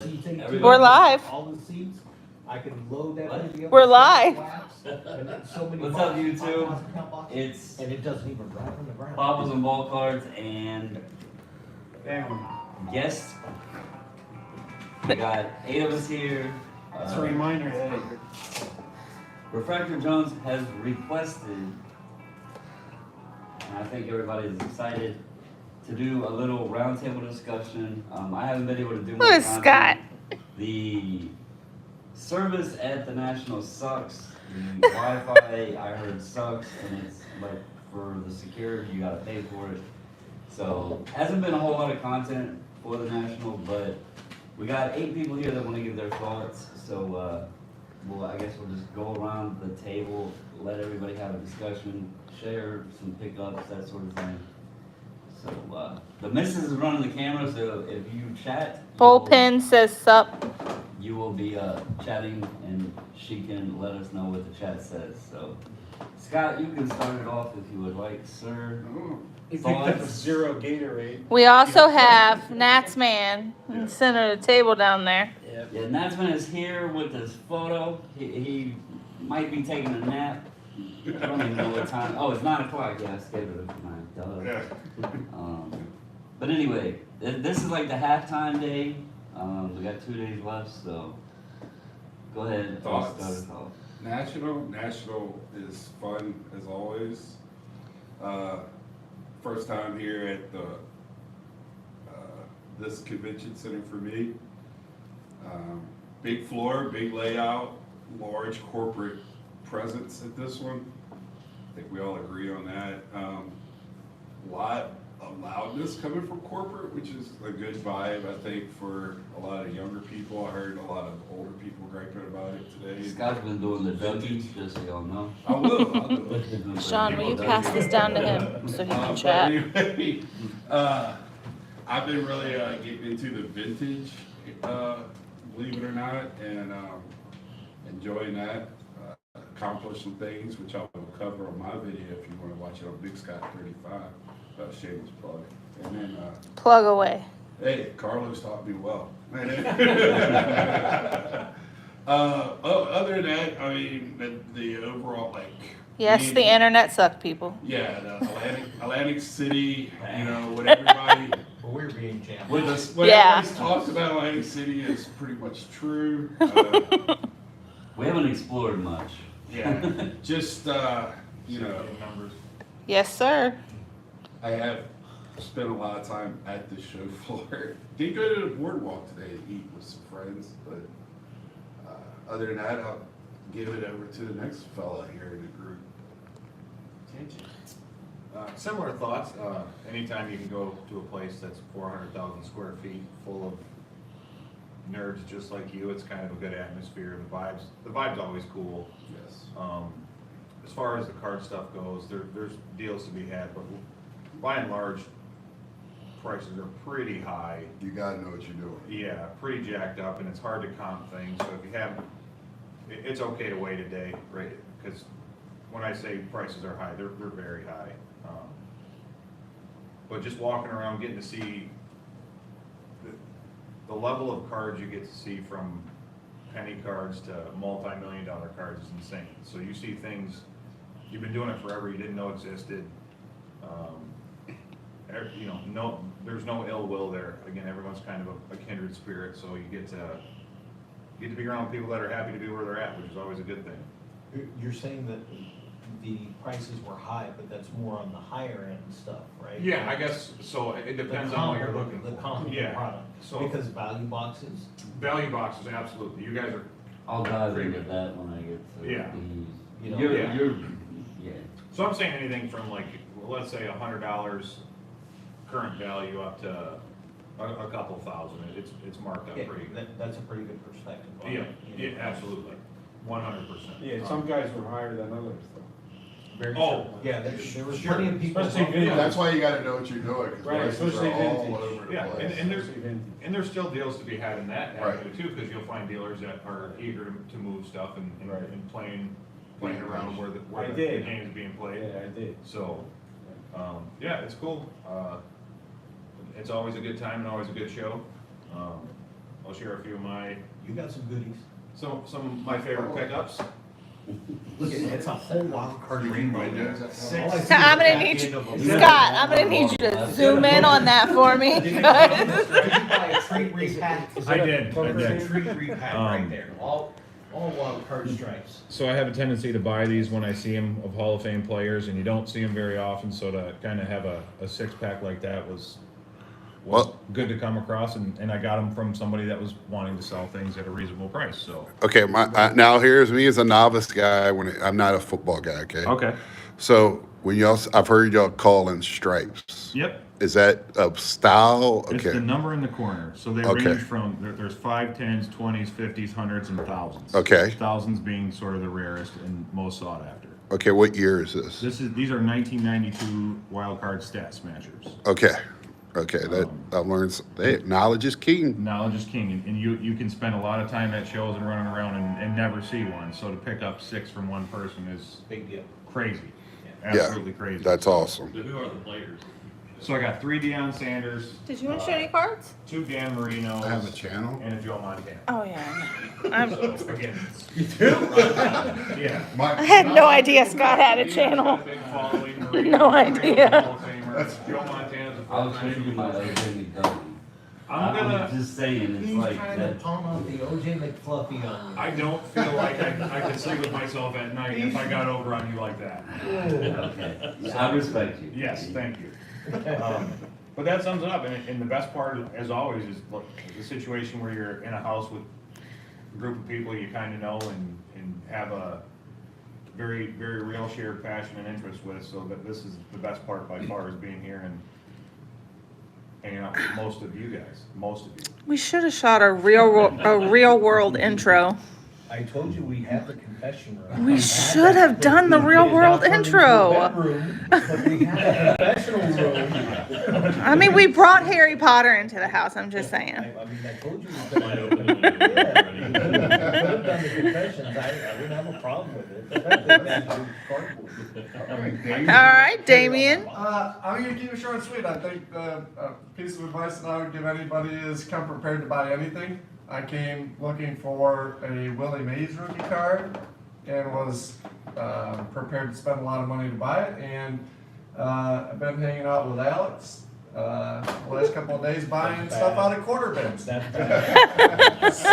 We're live. All the seats, I can load that baby up. We're with live. flaps, and then so many What's up, boxes, YouTube? 5,000 pound boxes, It's and it doesn't even ride on the ground. Bobbles and Ball Cards and guests. We got 8 of us here. It's a reminder that Refractor Jones has requested, and I think everybody is excited to do a little roundtable discussion. I haven't been able to do Look much at Scott. content. The service at the National sucks. The Wi-Fi I heard sucks, and it's like for the security you gotta pay for it. So hasn't been a whole lot of content for the National, but we got 8 people here that want to give their thoughts. So I guess we'll just go around the table, let everybody have a discussion, share some pickups, that sort of thing. So the missus is running the camera, so if you chat, Bullpen says sup. you will be chatting, and she can let us know what the chat says. So Scott, you can start it off if you would like, sir. he picked up a Thoughts? zero Gatorade. We also have Nat's man in the center of the table down there. Yeah, Natsman is here with his photo. He might be taking a nap. I don't even know what time. Oh, it's 9 o'clock. Yeah, I scheduled it for 9. Duh. But anyway, this is like the halftime day. We got 2 days left, so go ahead. Thoughts? Start us off. National is fun as always. First time here at the this convention center for me. Big floor, big layout, large corporate presence at this one. I think we all agree on that. Lot of loudness coming from corporate, which is a good vibe, I think, for a lot of younger people. I heard a lot of older people griping about it today. Scott's been doing the Dougies, just so y'all know. I will. Sean, will you pass this down to him so he can But chat? anyway, I've been really getting into the vintage, believe it or not, and enjoying that. Accomplished some things, which I will cover on my video if you want to watch it on Big Scott 35. Shameless plug. And then, Plug away. hey, Carlos taught me well. Other than that, I mean, the overall, like. Yes, the internet sucked, people. Yeah, the Atlantic City, you know, what everybody, But we're being jammed. what Yeah. everybody's talked about Atlantic City is pretty much true. We haven't explored much. Yeah, just, you know, Yes, sir. I have spent a lot of time at the show floor. Did go to the boardwalk today to eat with some friends, but other than that, I'll give it over to the next fella here in the group. Similar thoughts. Anytime you can go to a place that's 400,000 square feet full of nerds just like you, it's kind of a good atmosphere. The vibe's always cool. Yes. As far as the card stuff goes, there's deals to be had, but by and large, prices are pretty high. You gotta know what you're doing. Yeah, pretty jacked up, and it's hard to comp things. So if you have, it's okay to wait a day, right? Because when I say prices are high, they're very high. But just walking around, getting to see the level of cards you get to see, from penny cards to multi-million-dollar cards, is insane. So you see things you've been doing it forever, you didn't know existed. You know, there's no ill will there. Again, everyone's kind of a kindred spirit, so you get to be around people that are happy to be where they're at, which is always a good thing. You're saying that the prices were high, but that's more on the higher end stuff, right? Yeah, I guess, so it depends on what you're looking for. The comparable Yeah, product. so Because value boxes, value boxes, absolutely. You guys are, I'll dive into that when I get to Yeah. You know, yeah. so I'm saying anything from, like, well, let's say $100 current value up to a couple thousand. It's marked up yeah, pretty good. that's a pretty good perspective on Yeah, it. you know. yeah, absolutely. 100%. Yeah, some guys were higher than others though. Very Oh, true. Yeah, there was sure. plenty of people. Especially vintage. That's why you gotta know what you're doing, because Right, prices are especially all vintage. over the Yeah, place. and there's Especially vintage. And there's still deals to be had in that Right. avenue too, because you'll find dealers that are eager to move stuff and Right. playing around where the I the did. game's being played. Yeah, I did. So, yeah, it's cool. It's always a good time and always a good show. I'll share a few of my, You got some goodies. some of my favorite pickups. Look, it's a whole wild card green right there. So I'm gonna need you, Scott, I'm gonna need you to zoom in on that for me. Did you buy a treat repack? I did. Treat repack right Um, there, all wild card stripes. So I have a tendency to buy these when I see them of Hall of Fame players, and you don't see them very often, so to kind of have a six-pack like that was Well- good to come across, and I got them from somebody that was wanting to sell things at a reasonable price, so. Okay, now here's me as a novice guy. I'm not a football guy. Okay. Okay. So when I've heard y'all calling stripes. Yep. Is that a style? It's the Okay. number in the corner, so they Okay. range from, there's 5, 10s, 20s, 50s, 100s, and thousands. Okay. Thousands being sort of the rarest and most sought after. Okay. What year is this? These are 1992 wild card stat smashers. Okay. Okay. That I've learned. Hey, knowledge is king. Knowledge is king, and you can spend a lot of time at shows and running around and never see one. So to pick up 6 from one person is Big deal. crazy, Yeah. absolutely crazy. That's awesome. Who are the players? So I got 3 Deion Sanders, Did you want to show any cards? 2 Dan Marinos, I have a channel. and a Joe Montana. Oh, yeah. So again, yeah. I had no idea Scott had a channel. Big following, Marino, No idea. Hall of Famer. Joe Montana's a I was first-time thinking about player. OJ McDuffie. I'm gonna. I'm just saying, it's He's like trying to that. palm off the OJ McFluffy on you. I don't feel like I could sleep with myself at night if I got over on you like that. Okay, yeah, I respect you. Yes, thank you. But that sums it up, and the best part, as always, is look, the situation where you're in a house with a group of people you kind of know and have a very, very real shared passion and interest with, so that this is the best part by far, is being here and hanging out with most of you guys, most of you. We should have shot a real world intro. I told you we have the confession room. We should have done the real world intro. But we have a confessional room. I mean, we brought Harry Potter into the house, I'm just saying. I told you we could have done the confessions. I wouldn't have a problem with it. Especially that new cardboard. All right, Damien. I'm gonna keep it short and sweet. I think the piece of advice that I would give anybody is come prepared to buy anything. I came looking for a Willie Mays rookie card and was prepared to spend a lot of money to buy it. And I've been hanging out with Alex the last couple of days buying stuff out of quarter bins. That's bad. So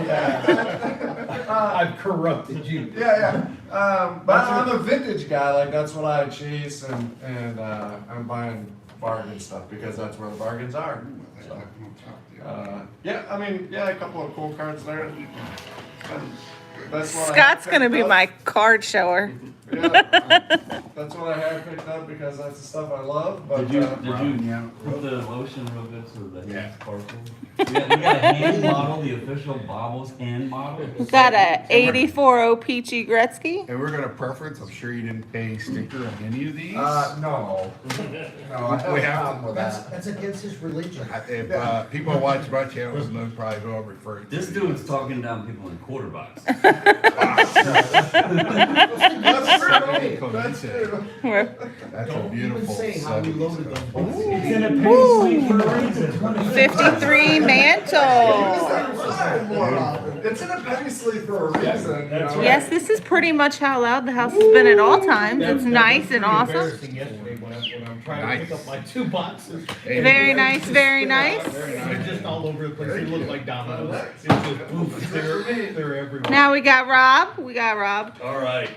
yeah. I've corrupted you. Yeah. But I'm a vintage guy. Like that's what I chase, and I'm buying bargain stuff because that's where the bargains are. So, yeah, I mean, yeah, a couple of cool cards there. And that's what Scott's I gonna be picked my up. card shower. Yeah, that's what I have picked up because that's the stuff I love. But Did you put the lotion real good so that Yeah. it's sparkle? We got a hand model, the official Bobbles hand model. We got a 84 Peachy Gretzky. And we're gonna preference, I'm sure you didn't pay sticker on any of these. no, no, I have We a have problem with that. That's against his religion. If people watch my channels, they'll probably know I'm referring to. This dude's talking down people in quarterbacks. That's true. That's That's true. That's a Don't even beautiful. say how we loaded them. It's in a penny sleeve for a reason. 53 Mantle. It's in a penny sleeve for a reason. That's you know? Yes, this is pretty much how loud the house has been at all times. It's nice and awesome. Embarrassing yesterday when I'm trying to pick up my 2 boxes. Very nice, very nice. They're just all over the place. They look like dominoes. It's just poof. They're everywhere. Now we got Rob. We got Rob. All right.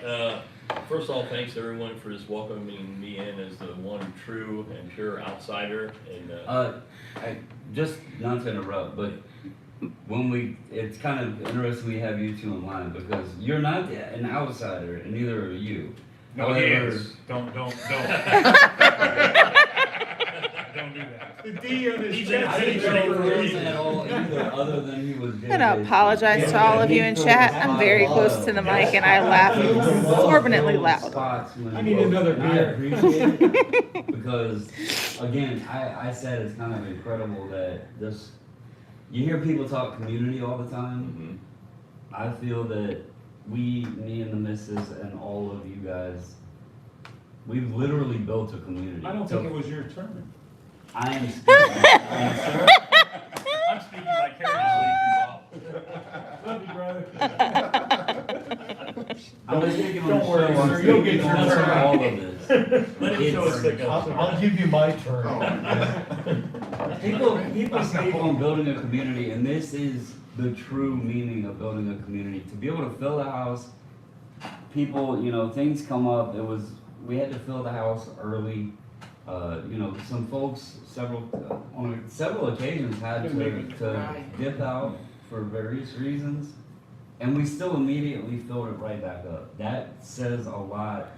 First of all, thanks everyone for just welcoming me in as the one true and pure outsider. And Just not to interrupt, but it's kind of interesting we have you two in line because you're not an outsider, and neither are you. No, he However, is. Don't. Don't do that. The D on his He's chest. I didn't say for a reason at all either, other than he was. I'm gonna apologize to all of you in chat. I'm very close to the mic and I laugh exorbitantly loud. I need another And I beer. appreciate it because, again, I said it's kind of incredible that this. You hear people talk community all the time. I feel that me and the missus and all of you guys, we've literally built a community. I don't think it was your turn. I am speaking. speaking vicariously through Bob. Love you, brother. I was thinking on the Don't worry, show, I'm sir, you'll get speaking your on turn. all of this. Let him show us the I'll give you my turn. People speak on building a community, and this is the true meaning of building a community. To be able to fill the house, people, you know, things come up. We had to fill the house early. You know, some folks, on several occasions had to dip out for various reasons, and we still immediately filled it right back up. That says a lot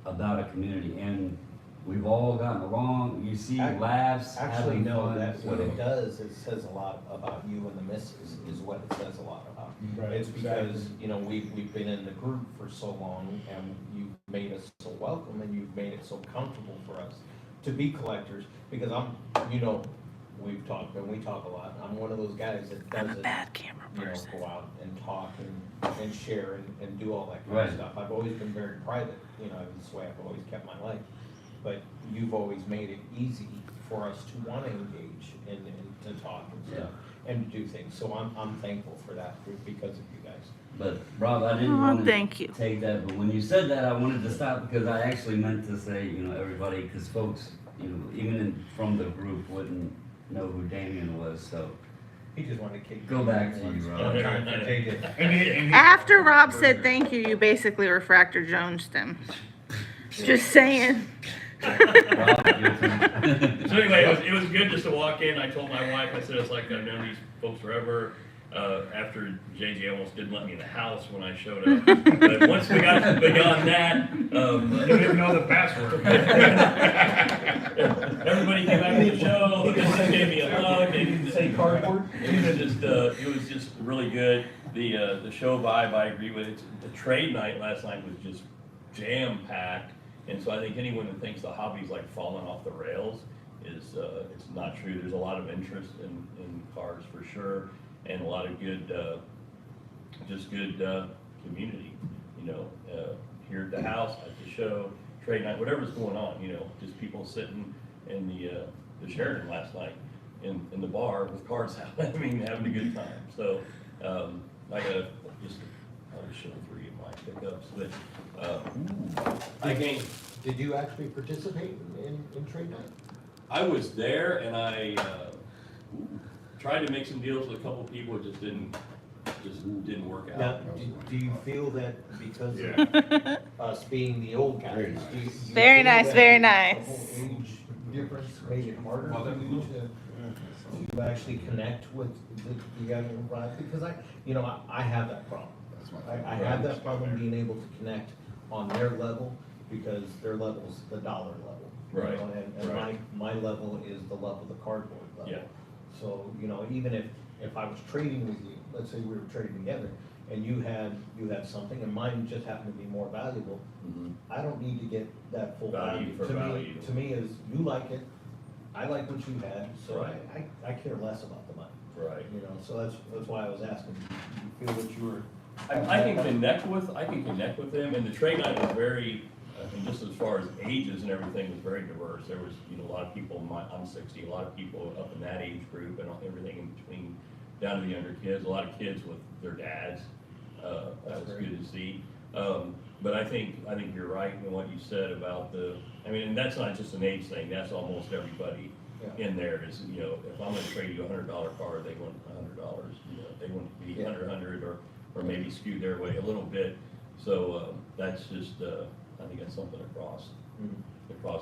about a community, and we've all gotten along. You see laughs, Actually, having no, fun. that, what so- it does, it says a lot about you and the missus, is what it says a lot about. Right, It's because, exactly. you know, we've been in the group for so long, and you've made us so welcome, and you've made it so comfortable for us to be collectors, because you know, we've talked, and we talk a lot, I'm one of those guys that I'm a doesn't, bad camera you know, person. go out and talk and share and do all that kind of Right. stuff. I've always been very private, you know, this way I've always kept my life. But you've always made it easy for us to want to engage and to talk and stuff and to do things. So I'm thankful for that because of you guys. But Rob, I didn't Aw, want to thank you. take that, but when you said that, I wanted to stop because I actually meant to say, you know, everybody, because folks, you know, even from the group wouldn't know who Damien was, so. He just wanted to kick. Go back to you, Rob. After Rob said thank you, you basically refractor Jonesed him. Just saying. Rob, your turn. So anyway, it was good just to walk in. I told my wife, I said, it's like I've known these folks forever. After JJ almost didn't let me in the house when I showed up. But once we got beyond that, You don't even know the password. everybody came back to the show. They just gave me a hug. They didn't say cardboard. It was just really good. The show vibe, I agree with it. The trade night last night was just jam packed. And so I think anyone that thinks the hobby's like falling off the rails is, it's not true. There's a lot of interest in cars for sure, and a lot of good, just good community, you know, here at the house, at the show, trade night, whatever's going on, you know, just people sitting in the Sheraton last night in the bar with cards out, I mean, having a good time. So, I gotta just, I'll show 3 of my pickups, but, I came, Did you actually participate in trade night? I was there and I tried to make some deals with a couple people, it just didn't work Now, out. do you feel that because Yeah. of us being the old guys? do you Very feel nice, that very the nice. whole age difference made it harder for you to actually connect with the younger bride? Because I have that problem. I have that problem being able to connect on their level because their level's the dollar level. you Right, know, And right. my level is the level, the cardboard level. Yeah. So, you know, even if I was trading with you, let's say we were trading together, and you had something, and mine just happened to be more valuable, Mhm. I don't need to get that full Value value. for value. To me is, you like it, I like what you had, so Right. I care less about the money. Right. You know, so that's why I was asking, you feel that you were. I can connect with them, and the trade night was very, and just as far as ages and everything, was very diverse. There was, you know, a lot of people, I'm 60, a lot of people up in that age group and everything in between, down to the younger kids, a lot of kids with their dads. That was good to see. But I think you're right in what you said about and that's not just an age thing, that's almost everybody Yeah. in there is, you know, if I'm gonna trade you $100 car, they want $100, you know, they want to be Yeah. 100 or maybe skew their way a little bit. So, that's just, I think that's something across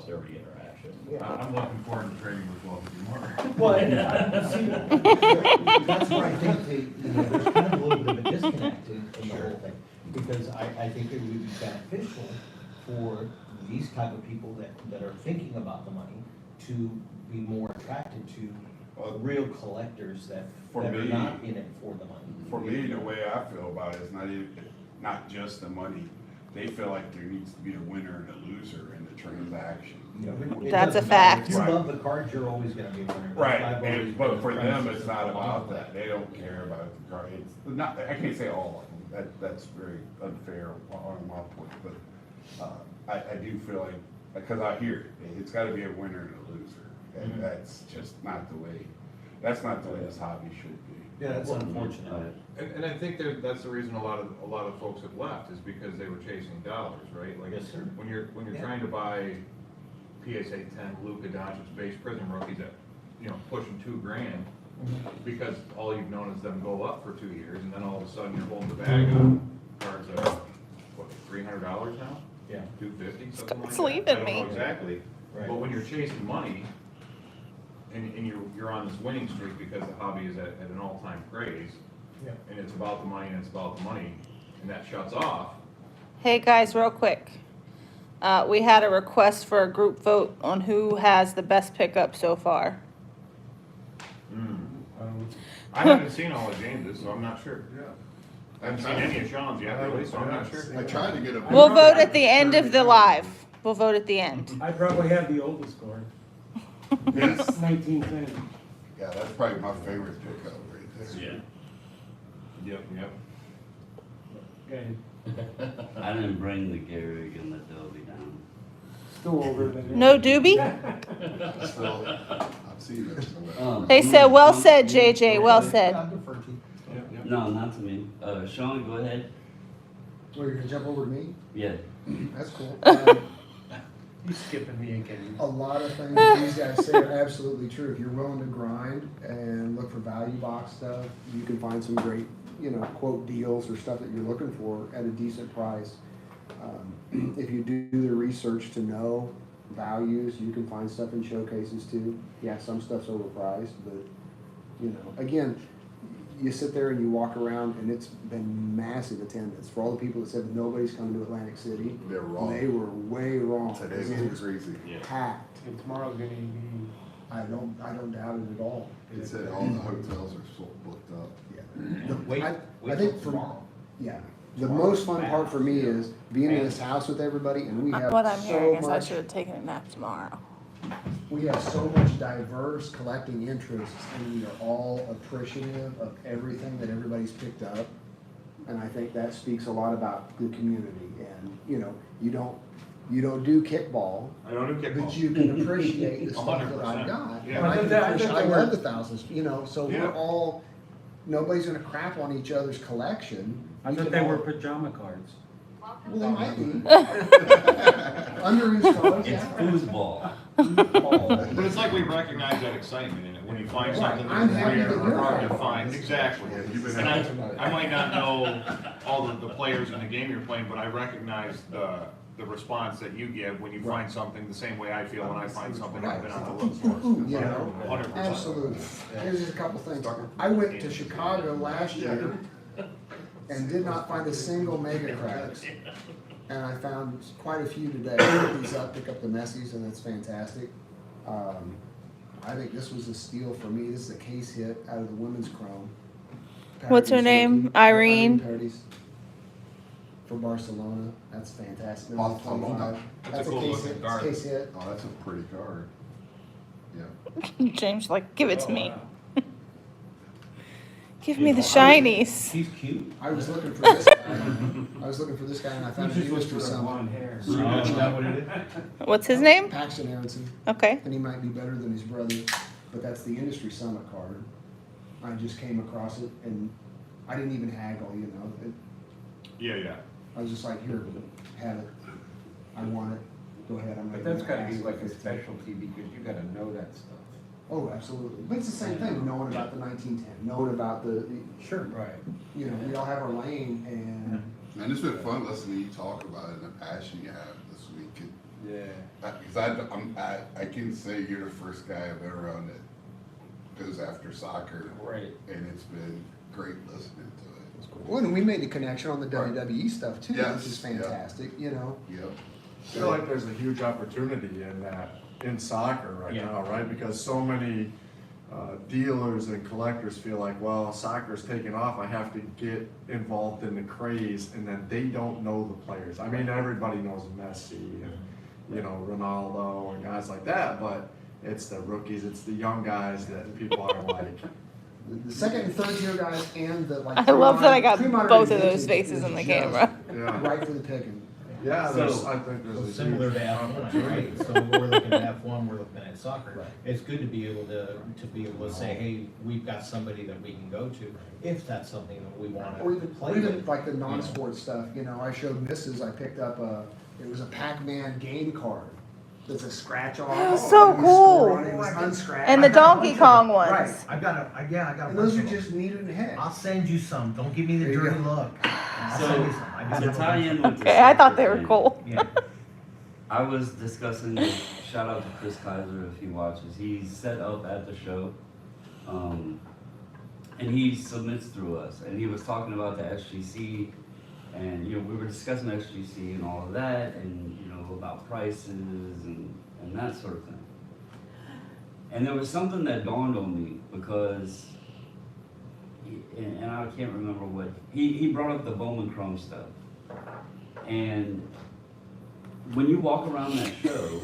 every interaction. I'm looking forward to trading with both of you more. Well, and see, that's where I think there's kind of a little bit of a disconnect in the whole thing. Because I think it would be beneficial for these type of people that are thinking about the money to be more attracted to real collectors that For are me- not in it for the money. For me, the way I feel about it is not just the money. They feel like there needs to be a winner and a loser in the transaction. You know, it That's a doesn't matter. If fact. you love the cards, you're always gonna be a winner. That's why Right, I've always but been for a them, friend it's not since about the that. They don't care about the car. It's not, I can't say all of them. That's very unfair on my point, but, I do feel like, because I hear it, it's gotta be a winner and a loser. And that's just not the way. That's not the way this hobby should be. Yeah, that's unfortunate. And I think that's the reason a lot of folks have left, is because they were chasing dollars, right? Like, Yes, sir. when you're Yeah. trying to buy PSA 10 Luka Doncic base Prism rookies at, pushing $2,000, because all you've known is them go up for 2 years, and then all of a sudden you're holding the bag of cards at, what, $300 now? Yeah. $250, something like It's that? leaving I don't me. know exactly, Right. but when you're chasing money, and you're on this winning streak because the hobby is at an all-time craze, Yeah. and it's about the money and it's about the money, and that shuts off. Hey, guys, real quick. We had a request for a group vote on who has the best pickup so far. I haven't seen all of James's, so I'm not sure. I haven't seen any of Sean's yet, really, so I'm not sure. I tried to get a. We'll vote at the end of the live. We'll vote at the end. I probably have the oldest card. Yes. 1910. Yeah, that's probably my favorite pickup right there. Yeah. Yep. Okay. I didn't bring the Gehrig and the Dobie down. Still older than. No doobie? So, I've seen it somewhere. They said, well said, JJ, well said. I'll defer to you. No, not to me. Sean, go ahead. Well, you're gonna jump over to me? Yeah. That's cool. You skipping me again. A lot of things that these guys say are absolutely true. If you're willing to grind and look for value box stuff, you can find some great, quote deals or stuff that you're looking for at a decent price. If you do the research to know values, you can find stuff in showcases too. Yeah, some stuff's overpriced, but, again, you sit there and you walk around and it's been massive attendance. For all the people that said nobody's coming to Atlantic City, They're wrong. they were way wrong. Today's It been was crazy. packed. And tomorrow's gonna be. I don't doubt it at all. It said all the hotels are so booked up. Yeah. Wait, I wait think till for- tomorrow. Yeah. The most fun part for me is being in this house with everybody and we have What I'm hearing so is I much, should have taken a nap tomorrow. we have so much diverse collecting interests and we are all appreciative of everything that everybody's picked up. And I think that speaks a lot about the community and, you don't do kickball, I don't do but kickball. you can appreciate the stuff that 100%. I've got. Yeah. And I can I appreciate- thought I they were- love the thousands, so Yeah. we're all, nobody's gonna crap on each other's collection. I We thought can they all- were pajama cards. Well, they might be. Underage cards, It's yeah. foosball. But it's like we recognize that excitement in it, when you find Right, something I'm that's happy rare that or you're hard to happy. find, exactly. Yeah, you've been And having. I might not know all the players in the game you're playing, but I recognize the response that you give when you find something, the same way I feel when I find something I've been on the look for. 100%. Absolutely. Here's just a couple things. I went to Chicago last year and did not find a single mega cracks. And I found quite a few today. Pick these up, pick up the Messies, and that's fantastic. I think this was a steal for me. This is a case hit out of the women's chrome. What's her Paradis name? rookie. Irene? Paradis. For Barcelona. That's fantastic. Barcelona. 25. That's That's a a cool case looking hit. card. Case hit. Oh, that's a pretty card. Yeah. James like, give it to me. wow. Give me the shinies. He's cute. I was looking for this guy. I was looking for this guy and I found You an just look industry for that blonde summit. hair. Is that what it is? What's his name? Paxton Aronson, Okay. and he might be better than his brother, but that's the industry summit card. I just came across it and I didn't even haggle, Yeah. I was just like, here, have it. I want it. Go ahead. I'm But ready that's to gotta ask be it like a for 50. specialty because you gotta know that stuff. Oh, absolutely. But it's the same thing, knowing about the 1910, knowing about the, Sure. Right. we all have our lane and And it's been fun listening to you talk about it and the passion you have this week. And, Yeah. because I can say you're the first guy I've ever known that goes after soccer. Right. And it's been great listening to it. well, and we made the connection on the WWE stuff too, Yes, which is yeah. fantastic, Yep. I feel like there's a huge opportunity in that, in soccer right Yeah. now, right? Because so many dealers and collectors feel like, well, soccer's taking off, I have to get involved in the craze, and then they don't know the players. I mean, everybody knows Messi and, Ronaldo and guys like that, but it's the rookies, it's the young guys that people are like, The second and third tier guys and the like. I love that I got pre-modern both of those vintage faces is in the just camera. yeah. Right for the picking. Yeah, So- I think there's a Similar to huge F1, right? So we're looking at F1, we're looking at soccer. It's good to be able to say, hey, we've got somebody that we can go to, if that's something that we wanna Or even, play or even with. like the non-sport stuff, you know, I showed Mrs., I picked up it was a Pac-Man game card. That's a scratch off. So and you score cool. on it, It was unscratched. And the I got a Donkey bunch Kong Right. ones. I got a And those bunch are of them. just neater than heck. I'll send you some, don't give me the There you dirty go. look. I'll So, send you some. I just to have a tie bunch in of with the Okay, I thought soccer they were thing, cool. Yeah. I was discussing, shout out to Chris Kaiser if he watches, he's set up at the show. And he submits through us, and he was talking about the SGC, and, you know, we were discussing SGC and all of that, and, you know, about prices and that sort of thing. And there was something that dawned on me, because, and I can't remember what, he brought up the Bowman Chrome stuff. And when you walk around that show,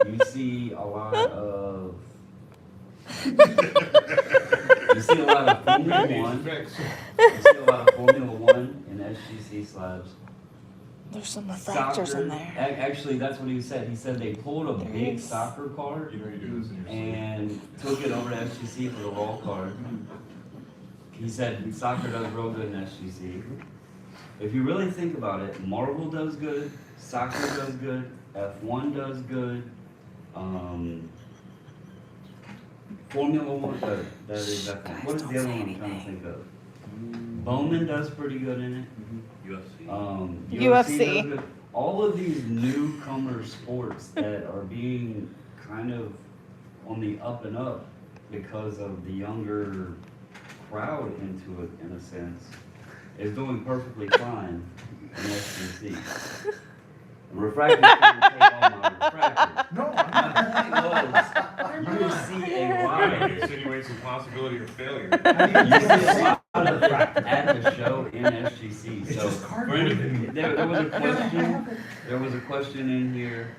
you see a lot of, you see a lot of Formula One, you see a lot of Formula One and SGC slabs. There's some refractors Soccer, in there. actually, that's what he said. He said they pulled a big is. soccer card You know you do this in your sleep. and took it over to SGC for the raw card. He said soccer does real good in SGC. If you really think about it, Marvel does good, soccer does good, F1 does good, Formula One, that is F1. What is the other one I'm trying to think of? Bowman does pretty good in it. UFC. UFC. does good. All of these newcomer sports that are being kind of on the up and up because of the younger crowd into it, in a sense, is doing perfectly fine in SGC. Refractor couldn't take all my refractors. No, My point was, you will see a lot of It insinuates a possibility of failure. you see a lot of it at the show in SGC. It's So just cardboard to me. there was a question. There was a question in here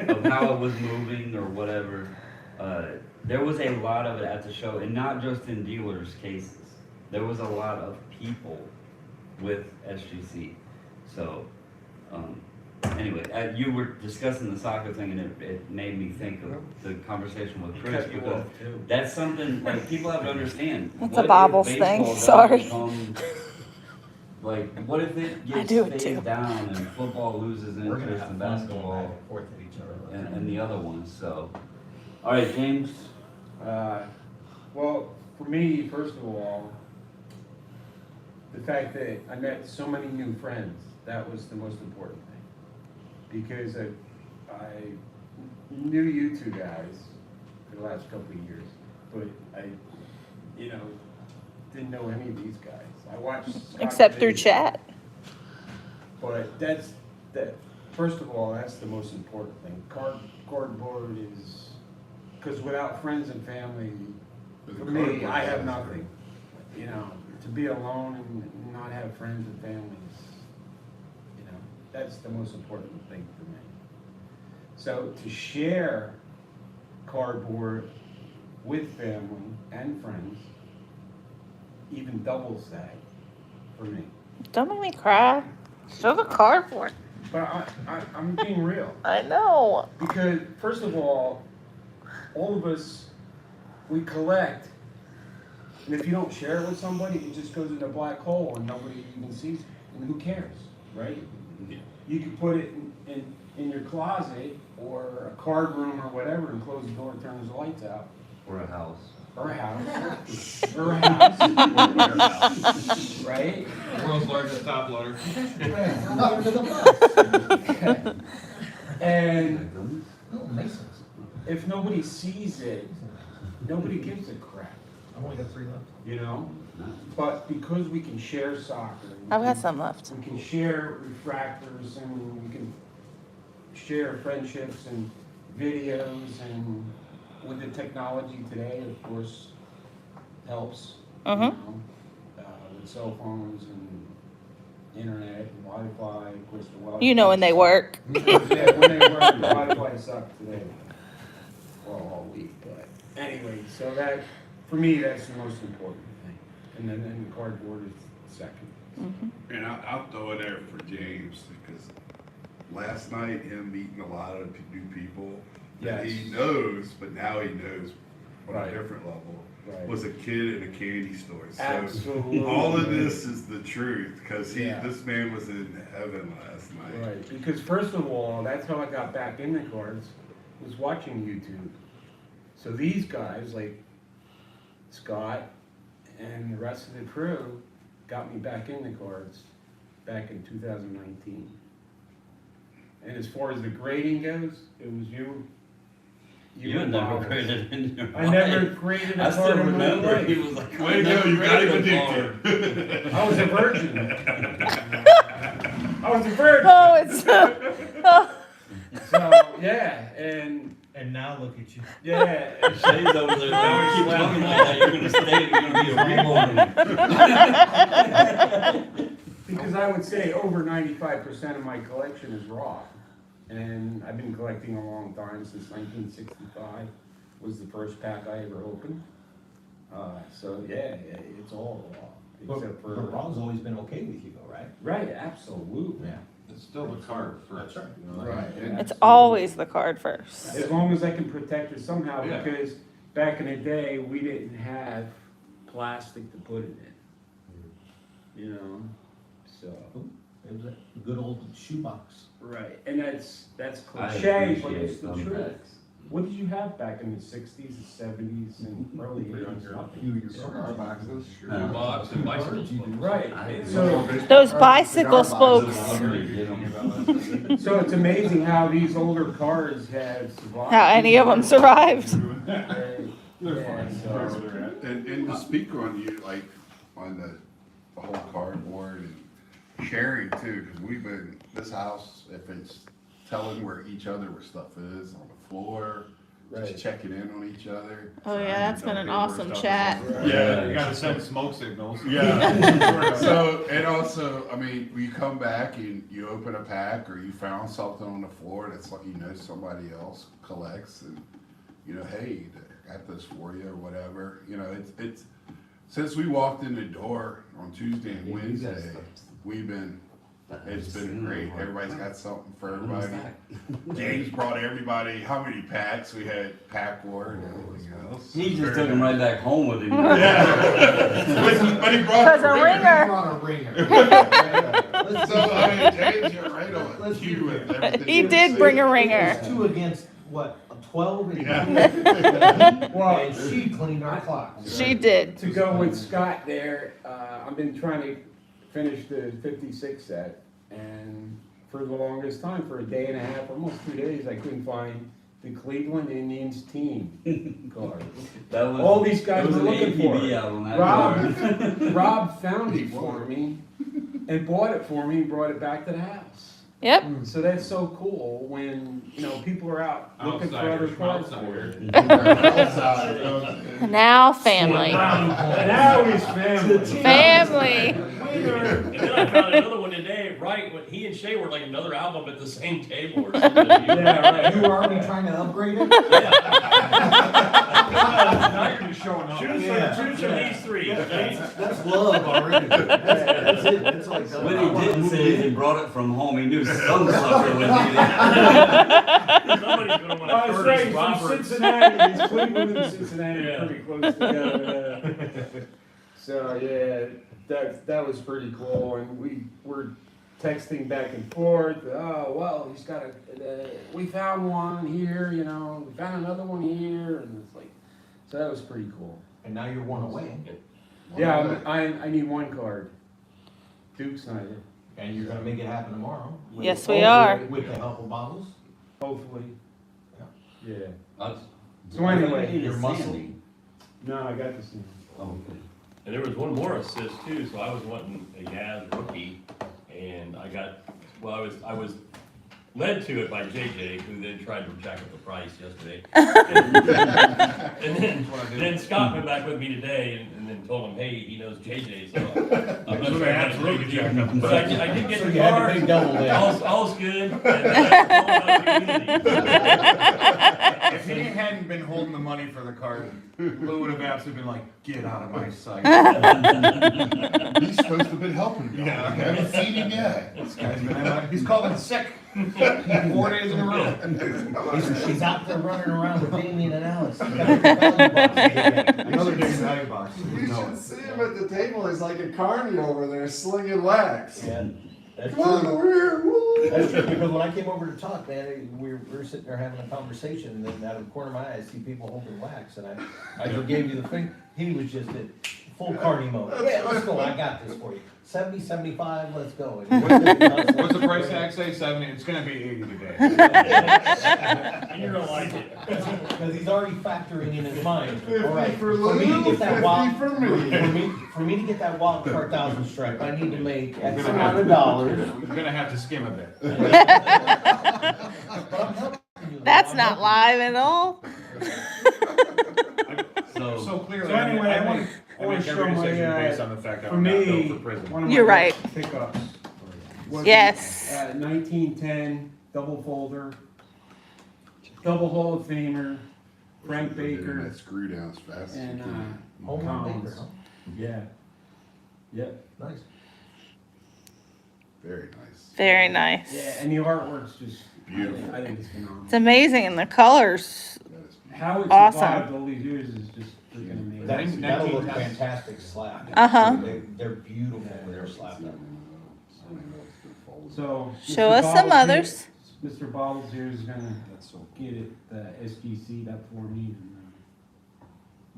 of how it was moving or whatever. There was a lot of it at the show, and not just in dealers' cases. There was a lot of people with SGC. So. Anyway, you were discussing the soccer thing, and it made me think of the conversation with Chris, because that's something, like, people have to understand. It's What a if Bobbles baseball thing, does sorry. become- Like, what if it I gets do it phased too. down and football loses We're gonna interest have in fun going back basketball and forth at each other. and the other ones, so. All right, James, Well, for me, first of all, the fact that I met so many new friends, that was the most important thing. Because I knew you two guys for the last couple of years, but I, didn't know any of these guys. I watched Scott Except through videos. chat. But first of all, that's the most important thing. Cardboard is, because without friends and family, for me, I have nothing. To be alone and not have friends and families, that's the most important thing for me. So to share cardboard with family and friends, even doubles that for me. Don't make me cry. Show the cardboard. But I'm being real. I know. Because, first of all of us, we collect. And if you don't share it with somebody, it just goes in a black hole and nobody even sees it. And who cares, right? You can put it in your closet or a card room or whatever and close the door and turn the lights out. or a house. Or a house. Or a house. Right? World's largest top loader. And No, Masons. if nobody sees it, nobody gives a crap. I've only got 3 left. But because we can share soccer, I've got some left. we can share refractors, and we can share friendships and videos, and with the technology today, of course, helps. Mhm. With cell phones and internet and Wi-Fi, of course, the Wi-Fi. You know when they work. Yeah, when they work, the Wi-Fi sucked today. Well, all week, but anyway, so that, for me, that's the most important thing. And then the cardboard is second. And I'll throw it there for James, because last night, him meeting a lot of new people that he Yes. knows, but now he knows on Right. a different level, Right. was a kid in a candy store. So Absolutely. all of this is the truth, because Yeah. this man was in heaven last night. Right, because first of all, that's how I got back in the cards, was watching YouTube. So these guys, like Scott and the rest of the crew, got me back in the cards back in 2019. And as far as the grading goes, it was you. You and never Bob. graded in your I never life. graded I a still card in my remember, life. he was like, Way to go, you got him addicted. I was a virgin. I was a virgin. Oh, it's, So, yeah, And now look at you. yeah. Shay's over there, now we keep talking like that, you're gonna stay, you're gonna be a reborn. Because I would say over 95% of my collection is raw. And I've been collecting a long time, since 1965 was the first pack I ever opened. So yeah, it's all raw, except for. But Ron's always been okay with you though, right? Right, absolutely. Yeah. It's still the card first. That's right. you know, Right. and- it's always the card first. As long as I can protect it somehow, Yeah. because back in the day, we didn't have plastic to put it in. You know, so. It was a good old shoebox. Right, and that's I cliche, but appreciate it's the thumb truth. packs. What did you have back in the 60s, the 70s, and early 80s? Cigar boxes. Box and bicycle spokes. Right, I- so, Those bicycle spokes. so it's amazing how these older cars have survived. How any of them survived. Yeah, so, And to speak on you, like, on the whole cardboard and sharing too, because we've been, this house, if it's telling where each other where stuff is, on the floor, Right. just checking in on each other. Oh yeah, that's been an awesome chat. Yeah. You gotta send smoke signals. Yeah. So, and also, I mean, when you come back and you open a pack or you found something on the floor that's like, you know, somebody else collects and, you know, hey, I got this for you or whatever, you know, it's, since we walked in the door on Tuesday and Wednesday, we've been, it's been great. Everybody's got something for everybody. James brought everybody, how many packs? We had pack war and everything else. He just took him right back home with him. Yeah. But he brought Cause the a ringer. On a ringer. So, I mean, James, you're right on cue with everything. He you did said. bring a ringer. It's 2 against, what, 12? And well, and she cleaned our clocks. She did. to go with Scott there, I've been trying to finish the 56 set, and for the longest time, for a day and a half, almost 2 days, I couldn't find the Cleveland Indians team card. That was, All these guys there was were an looking for APB it. out on that Rob, card. Rob found it for me and bought it for me and brought it back to the house. Yep. So that's so cool when, you know, people are out looking for other cards for it. Now family. Now he's family. Family. And then I found another one today, right, when he and Shay were like another album at the same table or something. Yeah, right. You were already trying to upgrade it? Now you're just showing up. Choose from these three. That's love already. That's it. It's like, What he didn't say is he brought it from home, he knew some sucker would need it. Somebody's gonna want I to was Curtis saying from Roberts. Cincinnati, it's Cleveland and Cincinnati Yeah. are pretty close together. So yeah, that was pretty cool, and we were texting back and forth. Oh well, he's got we found one here, you know, we found another one here, and it's like, so that was pretty cool. And now you're one away. Yeah, I need one card, Duke Snyder, And you're gonna make it happen tomorrow. with- Yes, we are. With the help of Bottles. hopefully. Yeah. That's- So anyway, Your muscle. no, I got this. Oh, okay. And there was one more assist too, so I was wanting a Yaz rookie, and I got, well, I was led to it by JJ, who then tried to jack up the price yesterday. And then Scott went back with me today, and and then told him, hey, he knows JJ, so I'm not So sure they how to absolutely agree with jacked you. up the So price. I did get So the you had car, a big double there. all's good, and then I called out community. If he hadn't been holding the money for the card, Lou would have absolutely been like, get out of my sight. He's supposed to have been helping me. I haven't seen him yet. This guy's been, he's called in sick 4 days in a row. She's out there running around with Damien and Alice. They got their value boxes again. Another big value box. You should see him at the table, he's like a carny over there slinging wax. Yeah, that's Come on true. over here, woo! That's true, because when I came over to talk, man, we were sitting there having a conversation, and then out of the corner of my eye, I see people holding wax, and I just gave you the thing. He was just in full carny mode. Yeah, let's go, I got this for you. 70, 75, let's go. And What's the price tag say? 70? It's gonna be 80 today. You're gonna like it. Because he's already factoring in his mind. 50 All right, for for me to Lou, get that 50 wild, for me. for me to get that wild card 1,000 stripe, I need to make X amount of dollars. You're gonna have to skim a bit. But I'm helping you. That's not live at all. So clearly, So anyway, I wanna make show every my, decision based on the fact that For I'm not built me, for prison. one of my You're right. best pickups. was Yes. a 1910 double folder, double Hall of Famer, Frank Baker, That screw down as fast as you and, can. Home run Collins. Baker, huh? Yeah. Yep. Nice. Very nice. Very nice. Yeah, and the artwork's just Beautiful. I think it's phenomenal. It's amazing, and the colors. That is How it Awesome. survived all these years is just freaking amazing. That'll look fantastic slapped. Uh-huh. They're beautiful when they're slapped up. So. Show Mr. us some Bottles others. here- Mr. Bottles here is gonna get it, the SGC up for me, and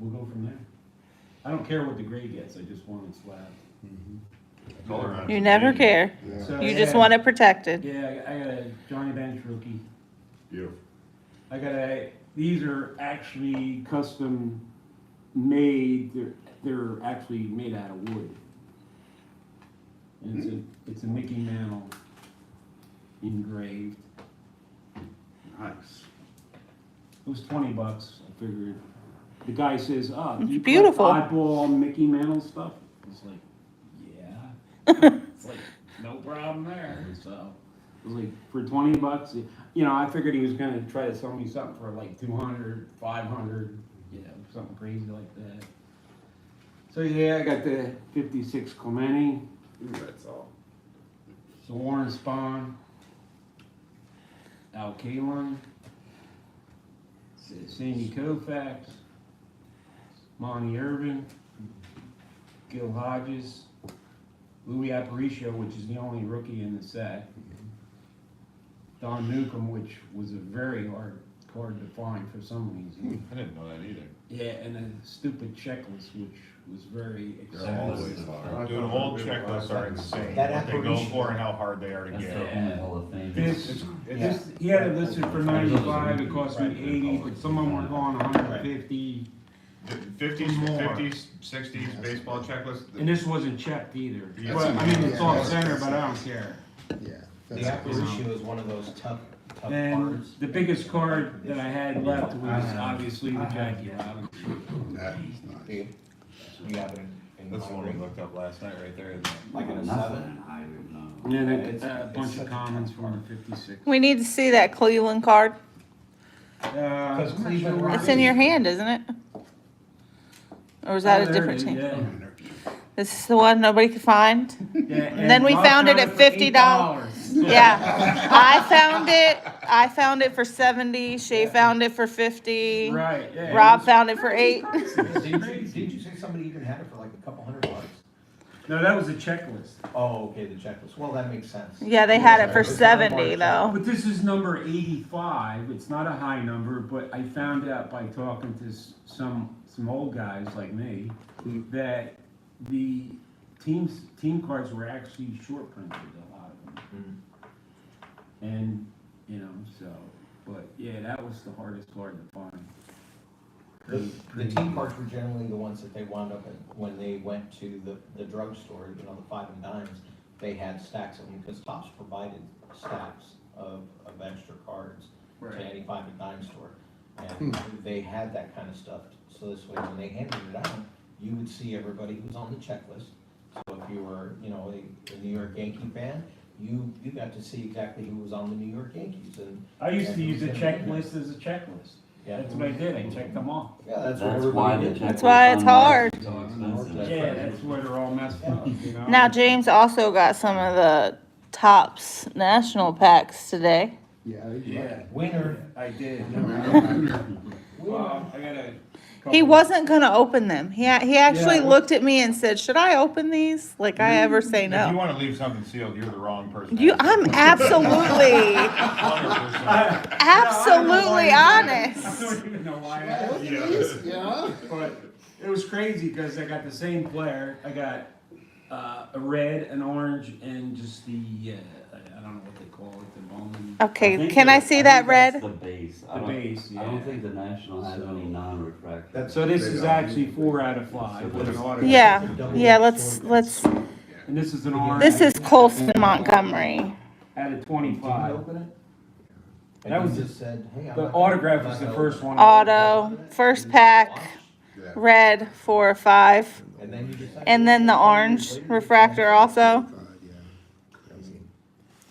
we'll go from there. I don't care what the grade gets, I just want it slabbed. Color on it. You never care. So, You just yeah. want it protected. Yeah, I got a Johnny Bench rookie. Beautiful. I got these are actually custom made, they're actually made out of wood. And it's a Mickey Mantle engraved. Nice. It was $20, I figured. The guy says, oh, It's you beautiful. collect oddball Mickey Mantle stuff? It's like, yeah. It's like, no problem there, so. It was like, for $20, you know, I figured he was gonna try to sell me something for like 200, 500, you know, something crazy like that. So yeah, I got the 56 Clemente, Ooh, that's all. the Warren Spahn, Al Kaline, Sandy Koufax, Monty Irvin, Gil Hodges, Louis Aparicio, which is the only rookie in the set, Don Newcomb, which was a very hard card to find for some reason. I didn't know that either. Yeah, and a stupid checklist, which was very They're always expensive. hard. Dude, old checklists are insane. That What they go apparition. for and how hard they are to That's get. the only Hall of Fame. This, It's- he had it listed for 95, it cost me 80, but some of them were going 150. 50s, More. 50s, 60s baseball checklist. And this wasn't checked either. Yeah. Well, I mean, it's off center, but I don't care. Yeah. The apparition is one of those tough And cards. the biggest card that I had left was obviously the Jackie Robinson. That is nice. You have it in That's the one we looked up last night right there. Like in a Nothing seven? higher, no. And then a bunch of comments from the 56. We need to see that Cleveland card. Because Cleveland It's in your hand, isn't it? Or is that a different team? Yeah. This is the one nobody could find? And then we found it at $50. Yeah, I found it for 70, Shay found it for 50. Right, yeah. Rob found it for 8. Did you say somebody even had it for like a couple $100? No, that was a checklist. Oh, okay, the checklist. Well, that makes sense. Yeah, they had it for It's not a 70 mark though. But this is number 85. It's not a high number, but I found out by talking to some old guys like me that the team cards were actually short printed, a lot of them. And, you know, so, but yeah, that was the hardest card to find. The team cards were generally the ones that they wound up in, when they went to the drugstore, you know, the 5 and dimes, they had stacks of them, because Topps provided stacks of extra cards to Right. any 5 and dime store. And they had that kind of stuff, so this way, when they handed it out, you would see everybody who's on the checklist. So if you were, you know, a New York Yankee fan, you got to see exactly who was on the New York Yankees and. I used to and use a who's gonna be in there. checklist as a checklist. Yeah. That's what I did, I checked them off. Yeah, that's what That's everybody why the did. check. That's why it's hard. So expensive. Yeah, that's where they're all messed up, you know? Now, James also got some of the Topps national packs today. Yeah. Yeah. Winner. I did. Well, I gotta. He wasn't gonna open them. He actually Yeah. looked at me and said, "Should I open these?" Like I ever say If you no. wanna leave something sealed, you're the wrong person. I'm absolutely, 100%. absolutely honest. I don't even know why I asked you this. Yeah. But it was crazy because I got the same player. I got a red, an orange, and just the I don't know what they call it, the bone. Okay, can I see that That's red? the base. The base, I don't yeah. think the National has any non-refractive. So this is actually 4 out of 5 with an autograph. Yeah, let's. And this is an orange. This is Colston Montgomery. Out of Did you 25. open it? And That you was just said, hey, I'm The not- autograph I'm was not the gonna first open one. Auto, first pack, Yeah. red 4 or 5, it. And then you just. and then the orange refractor also.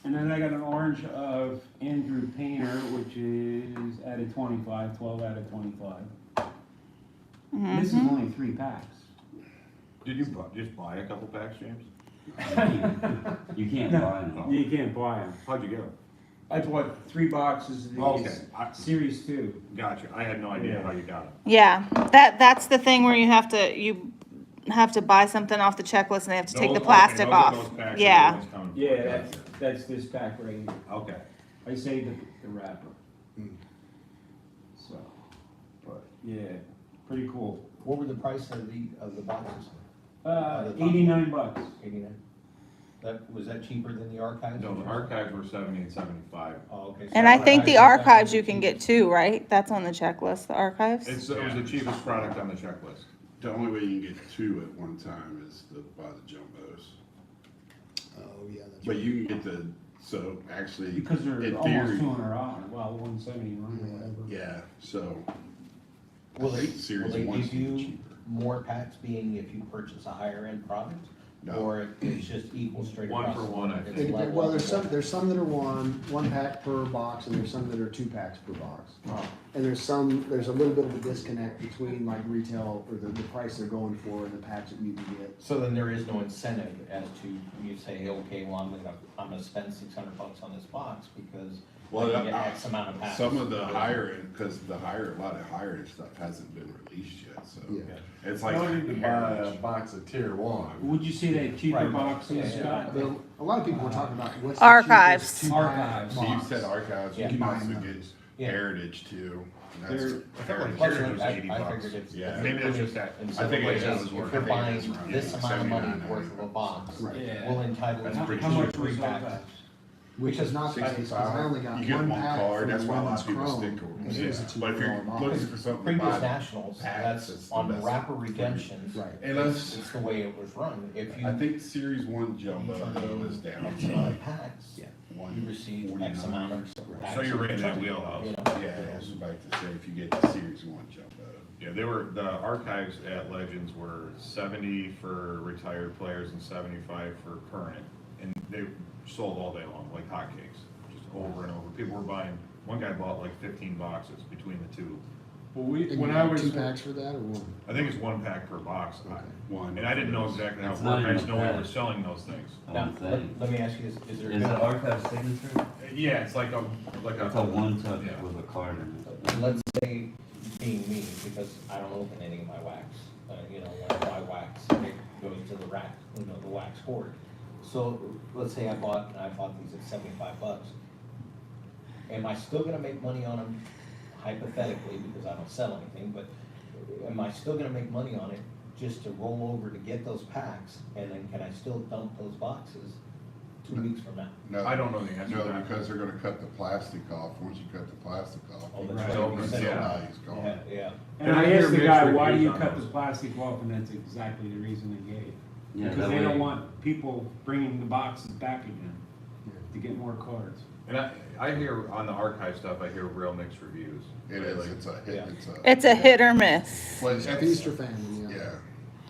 And then I got an orange of Andrew Painter, which is out of 25, 12 out of 25. This is only 3 packs. Did you just buy a couple packs, James? You can't buy them. You can't buy them. How'd you get them? I bought 3 boxes of these. Okay. Series 2. Gotcha, I had no idea how you got them. Yeah, that's the thing where you have to buy something off the checklist and they have to take the plastic off. Yeah. Yeah, that's this pack right here. Okay. I saved the wrapper. So, but yeah, pretty cool. What were the price of the boxes? 89 bucks. 89. Was that cheaper than the archives? No, the archives were 70 and 75. Oh, okay. So And I think the archives- archives you can get too, right? That's on the checklist, the archives. It was the cheapest product on the checklist. The only way you can get 2 at one time is to buy the jumbos. Oh, yeah, that's But right. you can get so actually, Because they're in almost theory, $200. Well, 179 or whatever. yeah, so. Will I they, think Series will they one's give you cheaper. more packs being if you purchase a higher end product? No. Or it's just equal straight One across for the one, board? I It's think. level Well, up. there's some that are one pack per box, and there's some that are 2 packs per box. And there's a little bit of a disconnect between like retail, or the price they're going for and the packs that you can get. So then there is no incentive as to, you say, okay, well, I'm gonna spend $600 on this box because Well, I can get X amount of packs. some of the higher end, because a lot of higher end stuff hasn't been released yet, so. Yeah. It's like. You don't need to buy a Heritage. box of tier 1. Would you see that cheaper Right. boxes, Yeah, yeah. Scott? A lot of people were talking about what's the Archives. cheapest 2-pack Archives. So you box. said archives, you Yeah. can also Combine get those. Yeah. Heritage too. And They're- that's Heritage Plus, was I 80 I bucks. figured it's. Yeah. Maybe that's just that. And I so think the way it is, does if work. you're I think buying it's around this amount of money 79, worth of a box, Right. Yeah. will entitle That's you pretty to How much 3 was packs. that? Which is not the case, because I only got You get one one pack card, for that's the why a lot women's of people chrome. stick to and them. it was a Yeah. But if you're $2 box. looking for something to Previous buy, nationals, packs, that's it's the on the best. wrapper redemptions. Right. And It's the way it was run. If you I think Series 1 jumbo turn though is in down X to amount like of packs, you 149. receive X amount of packs. So you're right in that wheelhouse. You know? Yeah, I was about to say, if you get the Series 1 jumbo. Yeah, the archives at Legends were 70 for retired players and 75 for current. And they sold all day long, like hotcakes, just over and over. People were buying, one guy bought like 15 boxes between the two. Well, And when you I got was, 2 packs for that, or one? I think it's 1 pack per box. One. And I didn't know exactly how it It's worked, not I just even know we bad. were selling those things. Now, One let, thing. let me ask you this, is there? Is the archive signature? Yeah, it's like a. It's a one touch Yeah. with a card in it. Let's say, being me, because I don't open any of my wax, you know, when I buy wax, it goes to the rack, you know, the wax hoard. So, let's say I bought these at $75. Am I still gonna make money on them hypothetically, because I don't sell anything, but am I still gonna make money on it just to roll over to get those packs? And then can I still dump those boxes 2 weeks from now? No, I don't know the answer to no, that. because they're gonna cut the plastic off. Once you cut the plastic off, Oh, the that's right. resale Yeah. value's gone. Yeah, yeah. And And I I hear asked the mixed guy, why do reviews you on cut those. the plastic off? And that's exactly the reason they gave. Yeah, Because that they way- don't want people bringing the boxes back again to get more cards. And I hear on the archive stuff, I hear real mixed reviews. It is, Like, it's a hit, Yeah. it's a. It's a hit or miss. Well, It's a it's- feast or famine, yeah. Yeah,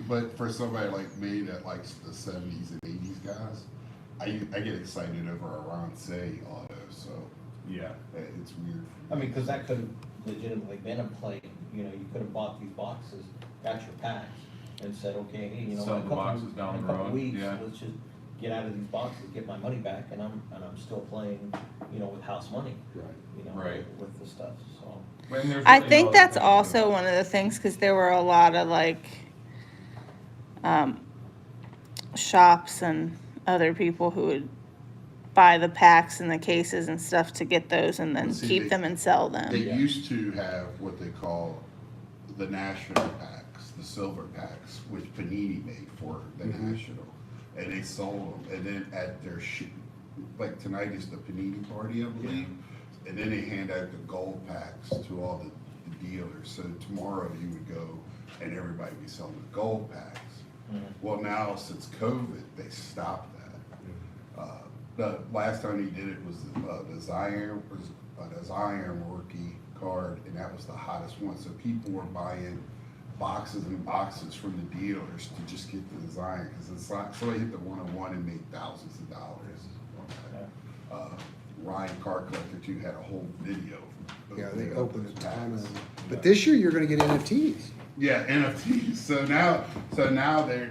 But for somebody like me that likes the seventies and eighties guys, I get excited over a Ron Say auto, so Yeah. it's weird. I mean, cause that could have legitimately been a play, you know, you could have bought these boxes, got your packs, and said, okay, hey, you know, Sell in a the couple, boxes down in a the couple road, weeks, yeah. let's just get out of these boxes, get my money back, and I'm still playing, you know, with house money, Right. you know, Right. with the stuff, so. And there's I really think no that's other thing to do. also one of the things, because there were a lot of like, shops and other people who would buy the packs and the cases and stuff to get those and then Well, see, keep they- them and sell They them. used to have what they call the national packs, the silver packs, which Panini made for the national. And they sold them, and then at their like tonight is the Panini party, I believe. And then they hand out the gold packs to all the dealers. So tomorrow you would go and everybody would be selling the gold packs. Well, now since COVID, they stopped that. The last time he did it was the Zion rookie card, and that was the hottest one. So people were buying boxes and boxes from the dealers to just get the Zion, because it's like, so they hit the 101 and made thousands of dollars on that. Ryan Car Collector too had a whole video. of Yeah, they the opened a ton packs. of them. But this year, you're gonna get NFTs. Yeah, NFTs. So now they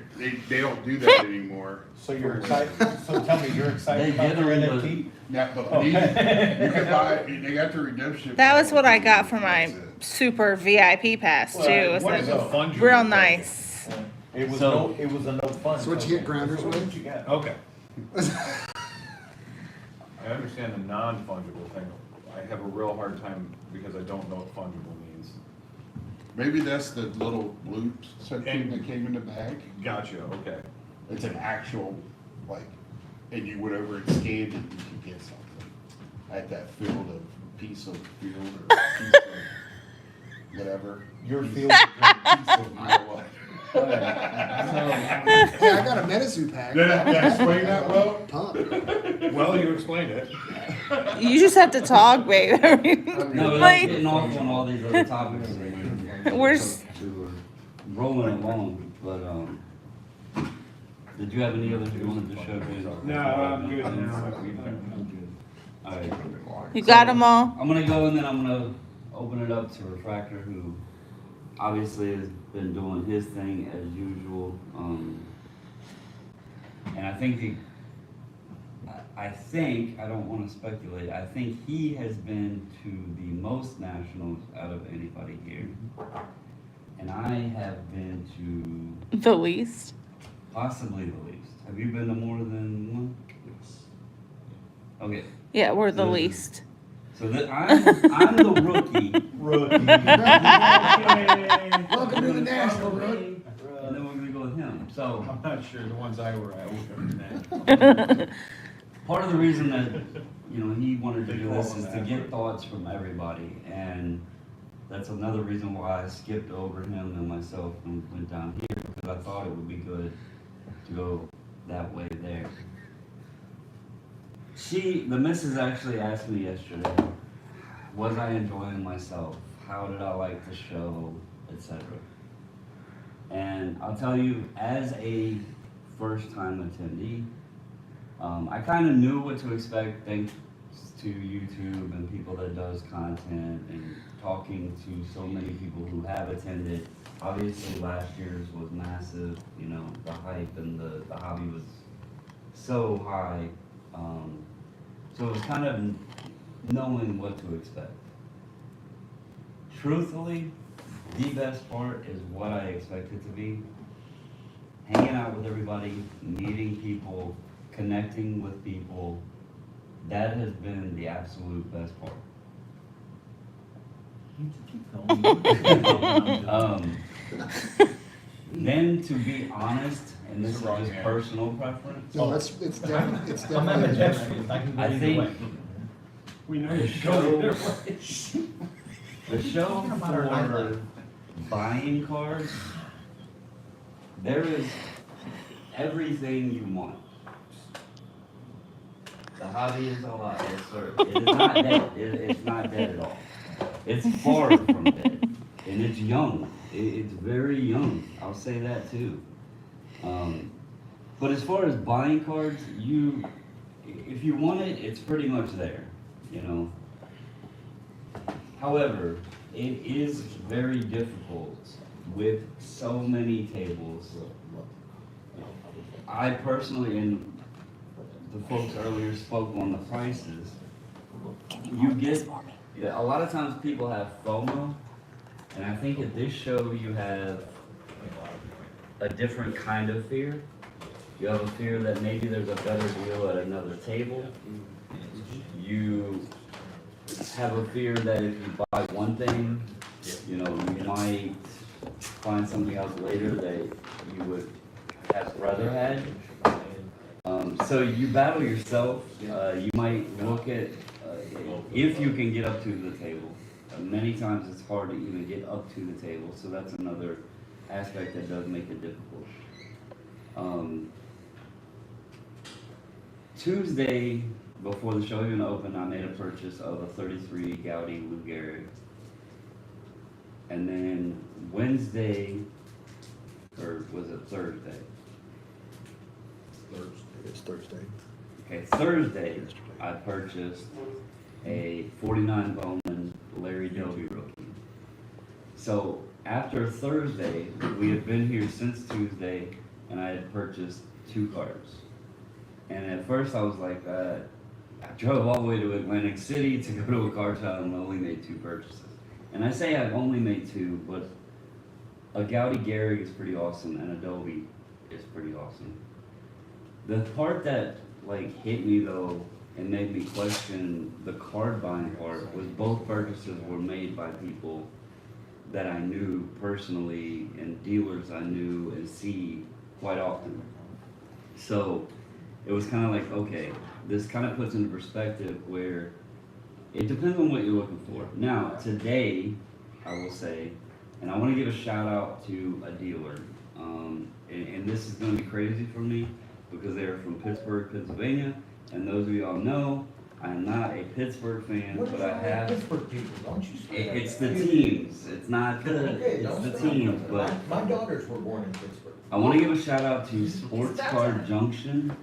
don't do that anymore. So you're excited, so tell me, you're excited They about get your them, NFT? Yeah, but Panini, you can buy, they got the redemption. That was what I got for That's my it. super VIP pass too. It was What is a like fungible real token? nice. It was So- it was a no fun. So what you get grounders with? Okay. I understand the non-fungible thing. I have a real hard time because I don't know what fungible means. Maybe that's the little blue section that came in the bag. Gotcha, okay. It's an actual, like, and you went over and scanned it, you could get something. At that field of, piece of field or piece of whatever. Your field. Piece of, you know what? Hey, I got a medicine pack. Did I explain that well? Pump. Well, you explained it. You just have to talk, babe. No, we're Like- getting off on all these other topics. We're s- We're rolling along, but, did you have any others you wanted to showcase? No, I'm good now. Alright, You got them all? I'm gonna go and then I'm gonna open it up to Refractor, who obviously has been doing his thing as usual. And I think I don't wanna speculate, I think he has been to the most nationals out of anybody here. And I have been to The least. possibly the least. Have you been to more than one? Okay, Yeah, we're the Mhm. least. so I'm the rookie. Welcome to the National, Road. And then we're gonna go with him. So I'm not sure, the ones I were at, we part of the reason that, he wanted to do this is to get thoughts from everybody. And that's another reason why I skipped over him and myself and went down here, because I thought it would be good to go that way there. The missus actually asked me yesterday, was I enjoying myself? How did I like the show, etc. And I'll tell you, as a first-time attendee, I kind of knew what to expect thanks to YouTube and people that does content and talking to so many people who have attended. Obviously, last year's was massive, the hype and the hobby was so high. So it was kind of knowing what to expect. Truthfully, the best part is what I expected to be. Hanging out with everybody, meeting people, connecting with people. That has been the absolute best part. Then to be honest, and this is just personal preference, No, it's definitely. I think We know the you show, showed the show for buying cards, there is everything you want. The hobby is alive, yes sir. It is not dead. It's not dead at all. It's far from dead. and it's young. It's very young. I'll say that too. But as far as buying cards, if you want it, it's pretty much there, you know. However, it is very difficult with so many tables. I personally, and the folks earlier spoke on the prices, a lot of times people have FOMO, and I think at this show you have a different kind of fear. You have a fear that maybe there's a better deal at another table. You have a fear that if you buy one thing, you know, you might find something else later that you would have rather had. So you battle yourself. You might look at if you can get up to the table. Many times it's hard to even get up to the table, so that's another aspect that does make it difficult. Tuesday, before the show even opened, I made a purchase of a 33 Gaudi Lou Gehrig. And then Wednesday, or was it Thursday? It's Thursday. Okay, Thursday, I purchased a 49 Bowman Larry Doby rookie. So after Thursday, we had been here since Tuesday, and I had purchased 2 cards. And at first I was like, I drove all the way to Atlantic City to go to a card shop and only made 2 purchases. And I say I've only made 2, but a Gaudi Gehrig is pretty awesome, and a Doby is pretty awesome. The part that like hit me though and made me question the card buying part was both purchases were made by people that I knew personally and dealers I knew and see quite often. So it was kind of like, okay, this kind of puts into perspective where it depends on what you're looking for. Now, today, I will say, and I want to give a shout out to a dealer, and this is going to be crazy for me because they're from Pittsburgh, Pennsylvania, and those of y'all know, I'm not a Pittsburgh fan, but I have. Pittsburgh people, don't you? It's the teams. It's not the. It's the teams, but. My daughters were born in Pittsburgh. I want to give a shout out to Sports Card Junction.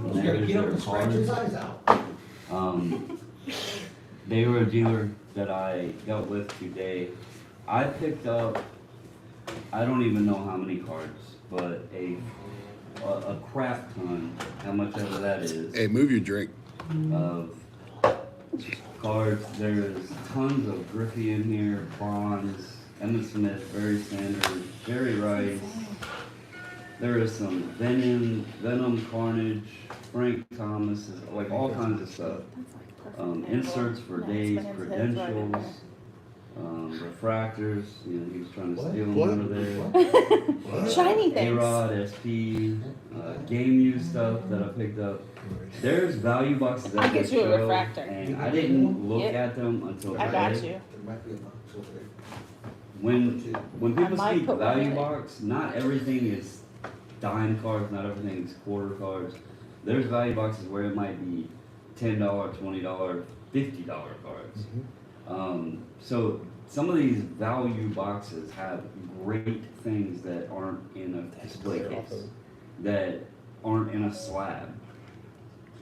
He's gonna get up and scratch his eyes out. They were a dealer that I dealt with today. I picked up, I don't even know how many cards, but a crap ton, how much ever that is. Hey, move your drink. Of cards. There's tons of Griffey in here, Bonds, Emmitt Smith, Barry Sanders, Jerry Rice. There is some Venom, Carnage, Frank Thomas, like all kinds of stuff. Inserts for days, credentials, refractors. You know, he was trying to steal them out of there. Shiny things. A-Rod, SP, game use stuff that I picked up. There's value boxes I'll at get this you a show, refractor. and I didn't look Yep. at them until I got today. you. There might be a box over there. When I people might speak put one value in it. box, not everything is dime cards, not everything is quarter cards. There's value boxes where it might be $10, $20, $50 cards. So some of these value boxes have great things that aren't in a display case, that aren't in a slab.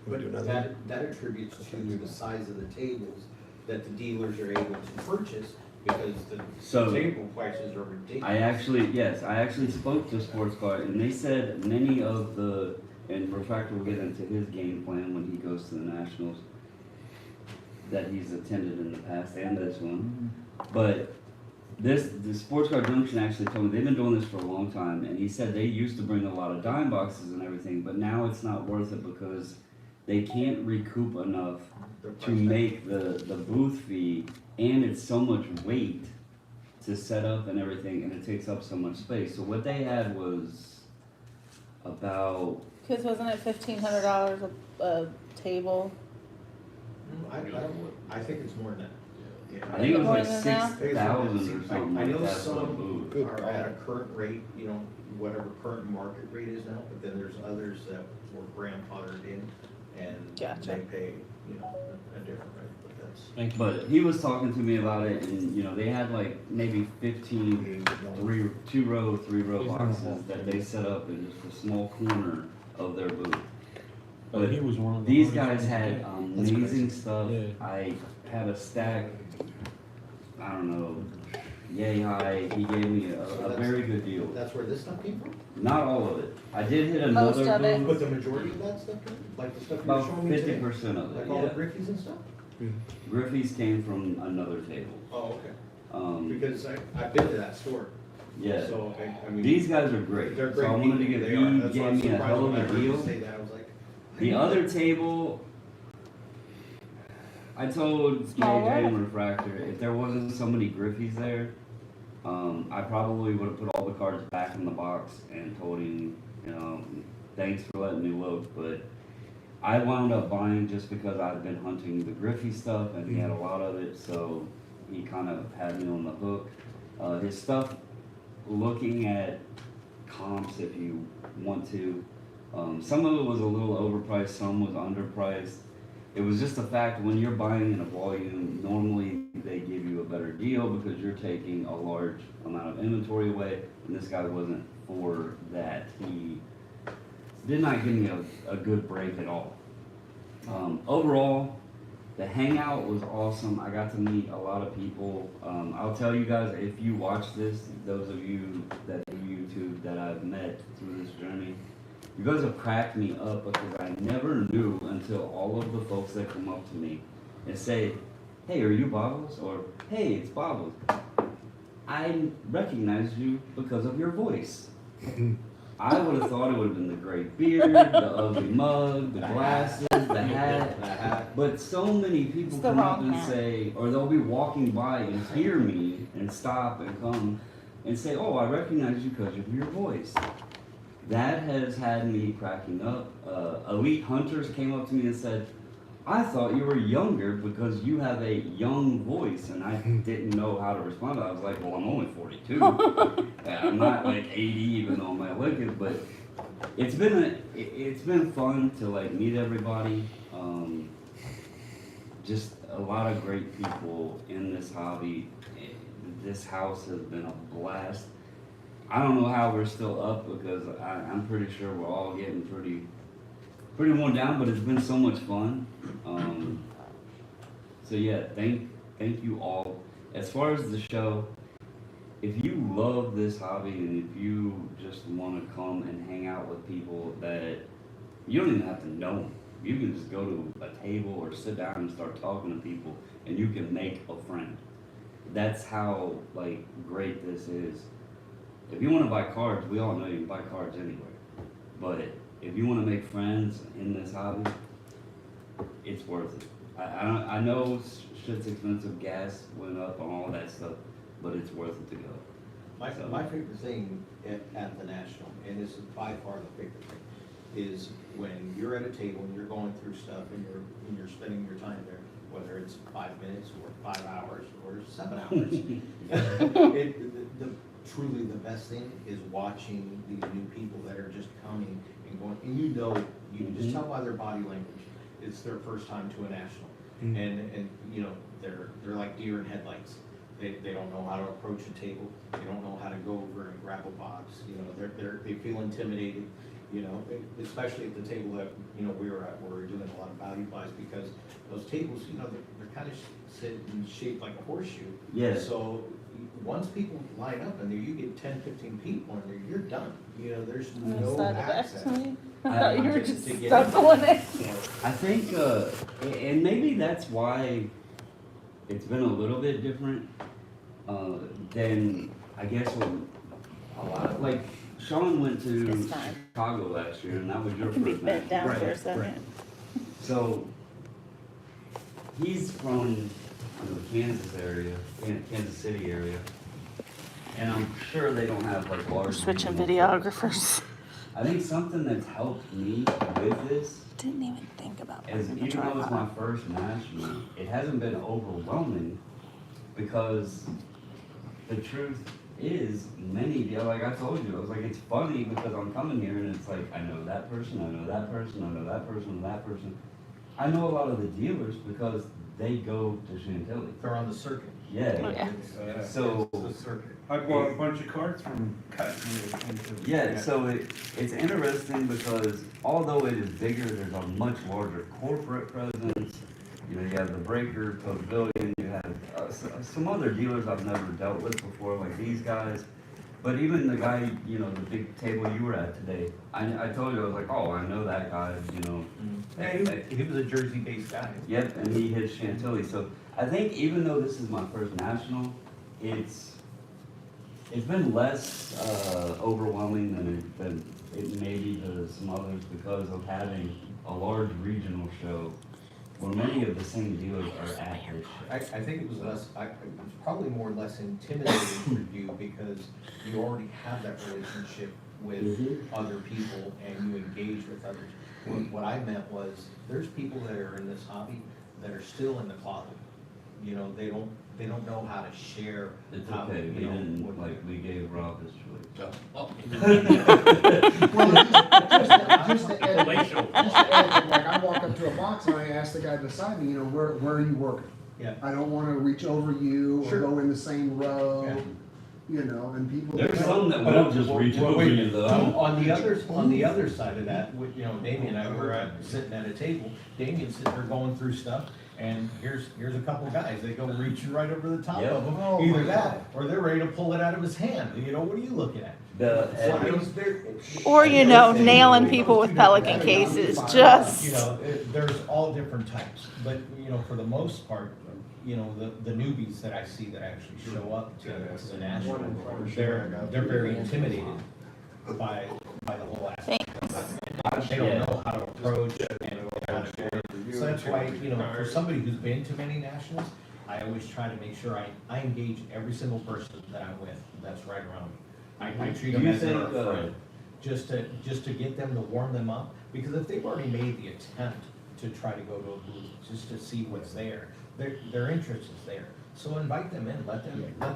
But that attributes to the size of the tables that the dealers are able to purchase because So, the table prices are ridiculous. I actually spoke to Sports Card, and they said many of the, and Refractor will get into his game plan when he goes to the Nationals, that he's attended in the past and this one. But the Sports Card Junction actually told me, they've been doing this for a long time, and he said they used to bring a lot of dime boxes and everything, but now it's not worth it because they can't recoup enough to make the booth fee, and it's so much weight to set up and everything, and it takes up so much space. So what they had was about, Cause wasn't it $1,500 a table? I think it's more than that. I think it was More like than that? 6,000 or something I like know that for a some booth. are at a current rate, you know, whatever current market rate is now, but then there's others that were grandfathered in and Gotcha. they pay, you know, a different rate. that's. But he was talking to me about it, and you know, they had like maybe 15 2-row, 3-row boxes that they set up in just a small corner of their booth. But he was one of the these hardest guys ones to had get. amazing stuff. Yeah. I had a stack, I don't know, yay high. He gave me a very good deal. That's where this stuff came from? Not all of it. I did hit Most another of it. booth. But the majority of that stuff came, like the stuff you were About showing me today? 50% of it, Like all the yeah. Griffies and stuff? Griffey's came from another table. Oh, okay. Because Because I've been to that store. yeah, So, I mean. these guys are great. They're So great I wanted to people, give they are. you That's why gave I'm me a surprised hell when of I a heard you deal. say that, I was like. The other table, I told Small JJ and world. Refractor, if there wasn't so many Griffies there, I probably would have put all the cards back in the box and told him, you know, thanks for letting me look, but I wound up buying just because I've been hunting the Griffey stuff and he had a lot of it, so he kind of had me on the hook. His stuff, looking at comps if you want to, some of it was a little overpriced, some was underpriced. It was just a fact, when you're buying in a volume, normally they give you a better deal because you're taking a large amount of inventory away, and this guy wasn't for that. He did not give me a good break at all. Overall, the hangout was awesome. I got to meet a lot of people. I'll tell you guys, if you watch this, those of you that do YouTube that I've met through this journey, you guys have cracked me up because I never knew until all of the folks that come up to me and say, hey, are you Bobbles? Or, hey, it's Bobbles. I recognized you because of your voice. I would have thought it would have been the great beard, the ugly mug, the glasses, the hat. But so many people It's the come up wrong and hat. say, or they'll be walking by and hear me and stop and come and say, oh, I recognize you because of your voice. That has had me cracking up. Elite Hunters came up to me and said, I thought you were younger because you have a young voice, and I didn't know how to respond. I was like, well, I'm only 42. I'm not like 80 even though I might look it, but it's been fun to like meet everybody. Just a lot of great people in this hobby. This house has been a blast. I don't know how we're still up because I'm pretty sure we're all getting pretty worn down, but it's been so much fun. So yeah, thank you all. As far as the show, if you love this hobby and if you just want to come and hang out with people that you don't even have to know them, you can just go to a table or sit down and start talking to people, and you can make a friend. That's how like great this is. If you want to buy cards, we all know you can buy cards anywhere. But if you want to make friends in this hobby, it's worth it. I know shit's expensive, gas went up and all that stuff, but it's worth it to go. My favorite thing at the National, and this is by far the favorite thing, is when you're at a table and you're going through stuff and you're spending your time there, whether it's 5 minutes or 5 hours or 7 hours. Truly the best thing is watching these new people that are just coming and going, and you can just tell by their body language, it's their first time to a national. And you know, they're like deer in headlights. They don't know how to approach a table. They don't know how to go over and grab a box. You know, they feel intimidated. You know, especially at the table that, you know, we were at, where we were doing a lot of value buys, because those tables, you know, they're kind of shaped like a horseshoe. Yes. So once people line up and there, you get 10, 15 people in there, you're done. You know, there's no Slide it back access. to me. I thought you were to just get stuck in. on it. I think, and maybe that's why it's been a little bit different than, I guess, what a lot of, like, Sean went to It's fine. Chicago last year, and that was your I can be first match. bent down for a Right. second. So, he's from the Kansas area, Kansas City area, and I'm sure they don't have like large. Switching regional videographers. I think something that's helped me with this Didn't even think about is, putting the even though it's my tripod. first national, it hasn't been overwhelming, because the truth is, like I told you, I was like, it's funny because I'm coming here and it's like, I know that person, I know that person, I know that person, and that person. I know a lot of the dealers because they go to Chantilly. They're on the circuit. Yeah, Yeah. so, I bought a bunch of carts from yeah, so it's interesting because although it is bigger, there's a much larger corporate presence. You know, you have the Breaker, Pavilion, you have some other dealers I've never dealt with before, like these guys. But even the guy, you know, the big table you were at today, I told you, I was like, oh, I know that guy, you know. Yeah, he was a Jersey-based guy. Yep, and he hits Chantilly. So I think even though this is my first national, it's been less overwhelming than it may be to some others because of having a large regional show where many of the same dealers are at this show. I think it was less, it was probably more or less intimidating for you because you already have that relationship with other people and you engage with others. What I meant was, there's people that are in this hobby that are still in the closet. You know, they don't know how to share. It's how, okay, we you know, didn't, what- like, we gave Rob his choice. Well, just to add, like, I walk up to a box and I ask the guy beside me, you know, where are you working? Yeah. I don't wanna reach over you or Sure. go in the same row, Yeah. you know, and people. There's some that will just reach Well, over wait, you though. On the other side of that, you know, Damien and I were sitting at a table, Damien's sitting there going through stuff, and here's a couple guys, they go reach right over the top Yep. of him, Oh, either my that, or they're ready to pull it out of his hand, you know, what are you looking at? The, So, I mean, there- Or, you know, nailing people with Pelican cases, You just. know, there's all different types, but, you know, for the most part, you know, the newbies that I see that actually show up to the national, they're very intimidated by the whole aspect. They don't know how to approach and how to do it. So that's why, you know, for somebody who's been to many nationals, I always try to make sure I engage every single person that I'm with that's right around me. I treat Do them you as their think, friend, just to get them to warm them up, because if they've already made the attempt to try to go to a booth, just to see what's there, their interest is there. So invite them in, let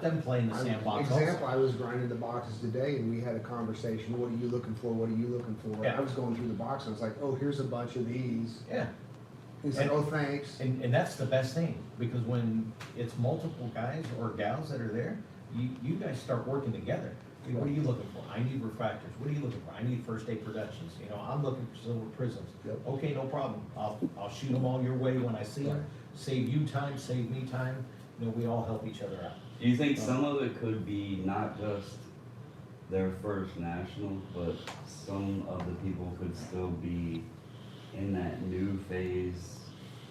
them play in the sandbox also. Example, I was grinding the boxes today and we had a conversation, what are you looking for, what are you looking for? Yeah. I was going through the box and I was like, oh, here's a bunch of these. Yeah. He said, oh, thanks. And that's the best thing, because when it's multiple guys or gals that are there, you guys start working together. Hey, what are you looking for? I need refractors. What are you looking for? I need first aid productions. You know, I'm looking for silver prisms. Yep. Okay, no problem. I'll shoot them all your way when I see them. Save you time, save me time. You know, we all help each other out. do you think some of it could be not just their first national, but some of the people could still be in that new phase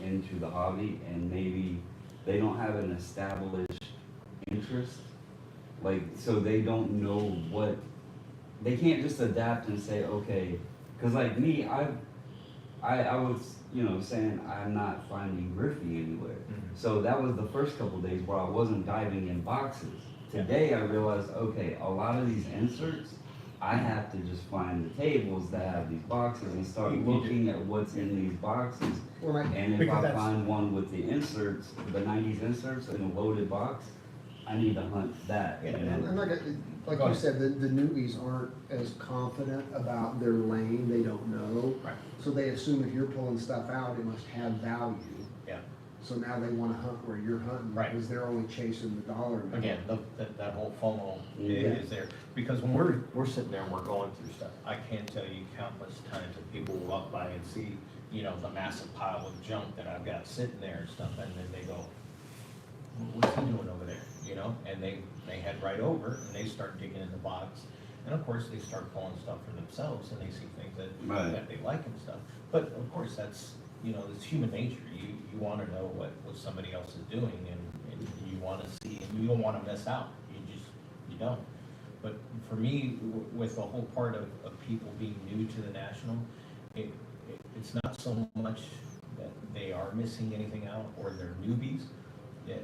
into the hobby and maybe they don't have an established interest? Like, so they don't know what, they can't just adapt and say, okay, cause like me, I was, you know, saying I'm not finding Griffey anywhere. So that was the first couple days where I wasn't diving in boxes. Today I realized, okay, a lot of these inserts, I have to just find the tables that have these boxes and start looking at what's in these boxes. Well, And if Because I that's- find one with the inserts, the 90s inserts in a loaded box, I need to hunt that. Yeah, you And know? like you said, the newbies aren't as confident about their lane, they don't know. Right. So they assume if you're pulling stuff out, it must have value. Yeah. So now they wanna hunt where you're hunting. Right. Because they're only chasing the dollar amount. Again, that whole FOMO Yeah. is there, because when we're sitting there and we're going through stuff, I can't tell you countless times that people walk by and see, you know, the massive pile of junk that I've got sitting there and stuff, and then they go, what's he doing over there, you know, and they head right over, and they start digging in the box, and of course, they start pulling stuff for themselves, and they see things Right. that they like and stuff, but of course, that's, you know, it's human nature, you wanna know what somebody else is doing, and you wanna see, and you don't wanna miss out, you don't. But for me, with the whole part of people being new to the national, it's not so much that they are missing anything out or they're newbies. Yeah,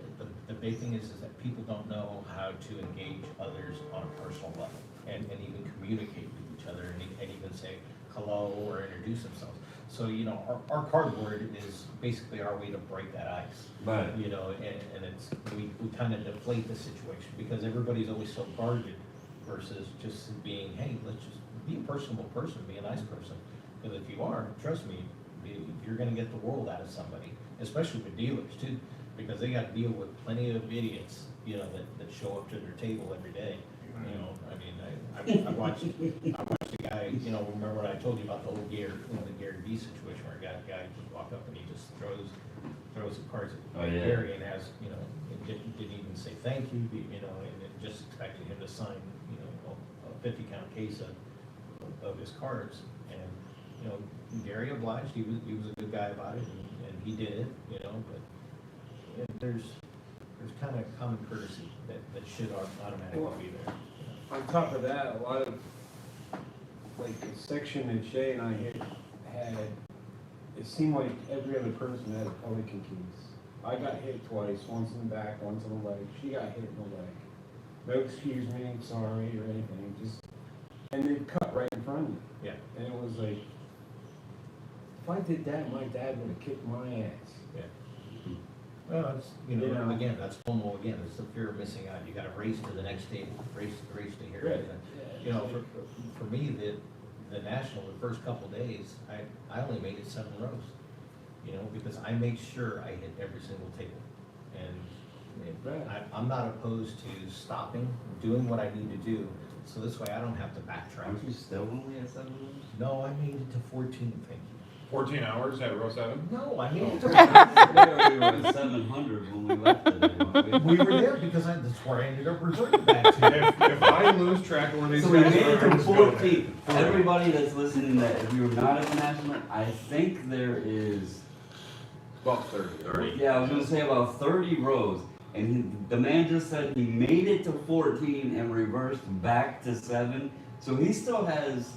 the big thing is that people don't know how to engage others on a personal level and even communicate with each other and even say hello or introduce themselves. So, you know, our cardboard is basically our way to break that ice. Right. You know, and it's, we kind of deflate the situation because everybody's always so guarded versus just being, hey, let's just be a personable person, be a nice person. Because if you are, trust me, You're gonna get the world out of somebody, especially with dealers too, because they gotta deal with plenty of idiots, you know, that show up to their table every day. You know, I mean, I watched a guy, you know, remember what I told you about the whole Gary V situation where a guy just walked up and he just throws the cards Oh, at yeah. Gary and has, you know, and didn't even say thank you, you know, and it just expected him to sign, you know, a 50-count case of his cards. And, you know, Gary obliged, he was a good guy about it, and he did it, you know, but there's kind of common courtesy that should automatically be there. On top of that, a lot of, like, the section that Shay and I had, it seemed like every other person had a Pelican keys. I got hit twice, once in the back, once in the leg. She got hit in the leg. No excuse me, sorry, or anything, just, and they cut right in front of me. Yeah. And it was like, if I did that, my dad would have kicked my ass. Yeah. Well, it's, you know, Yeah. again, that's FOMO again, it's the fear of missing out. You gotta race to the next table, race to here. Right. You know, for me, the national, the first couple days, I only made it 7 rows. You know, because I make sure I hit every single table. And I'm not opposed to stopping, doing what I need to do, so this way I don't have to backtrack. Aren't you still only at 7 rows? No, I made it to 14, thank you. 14 hours at row 7? No, I made it to We were at 700 when we left today. We were there because that's where I ended up reverting back to. If I lose track of where these So we guys made it are, to I'm just going. 14. Everybody that's listening, that if you're not at the national, I think there is, About 30. yeah, I was gonna say about 30 rows. And the man just said he made it to 14 and reversed back to 7. So he still has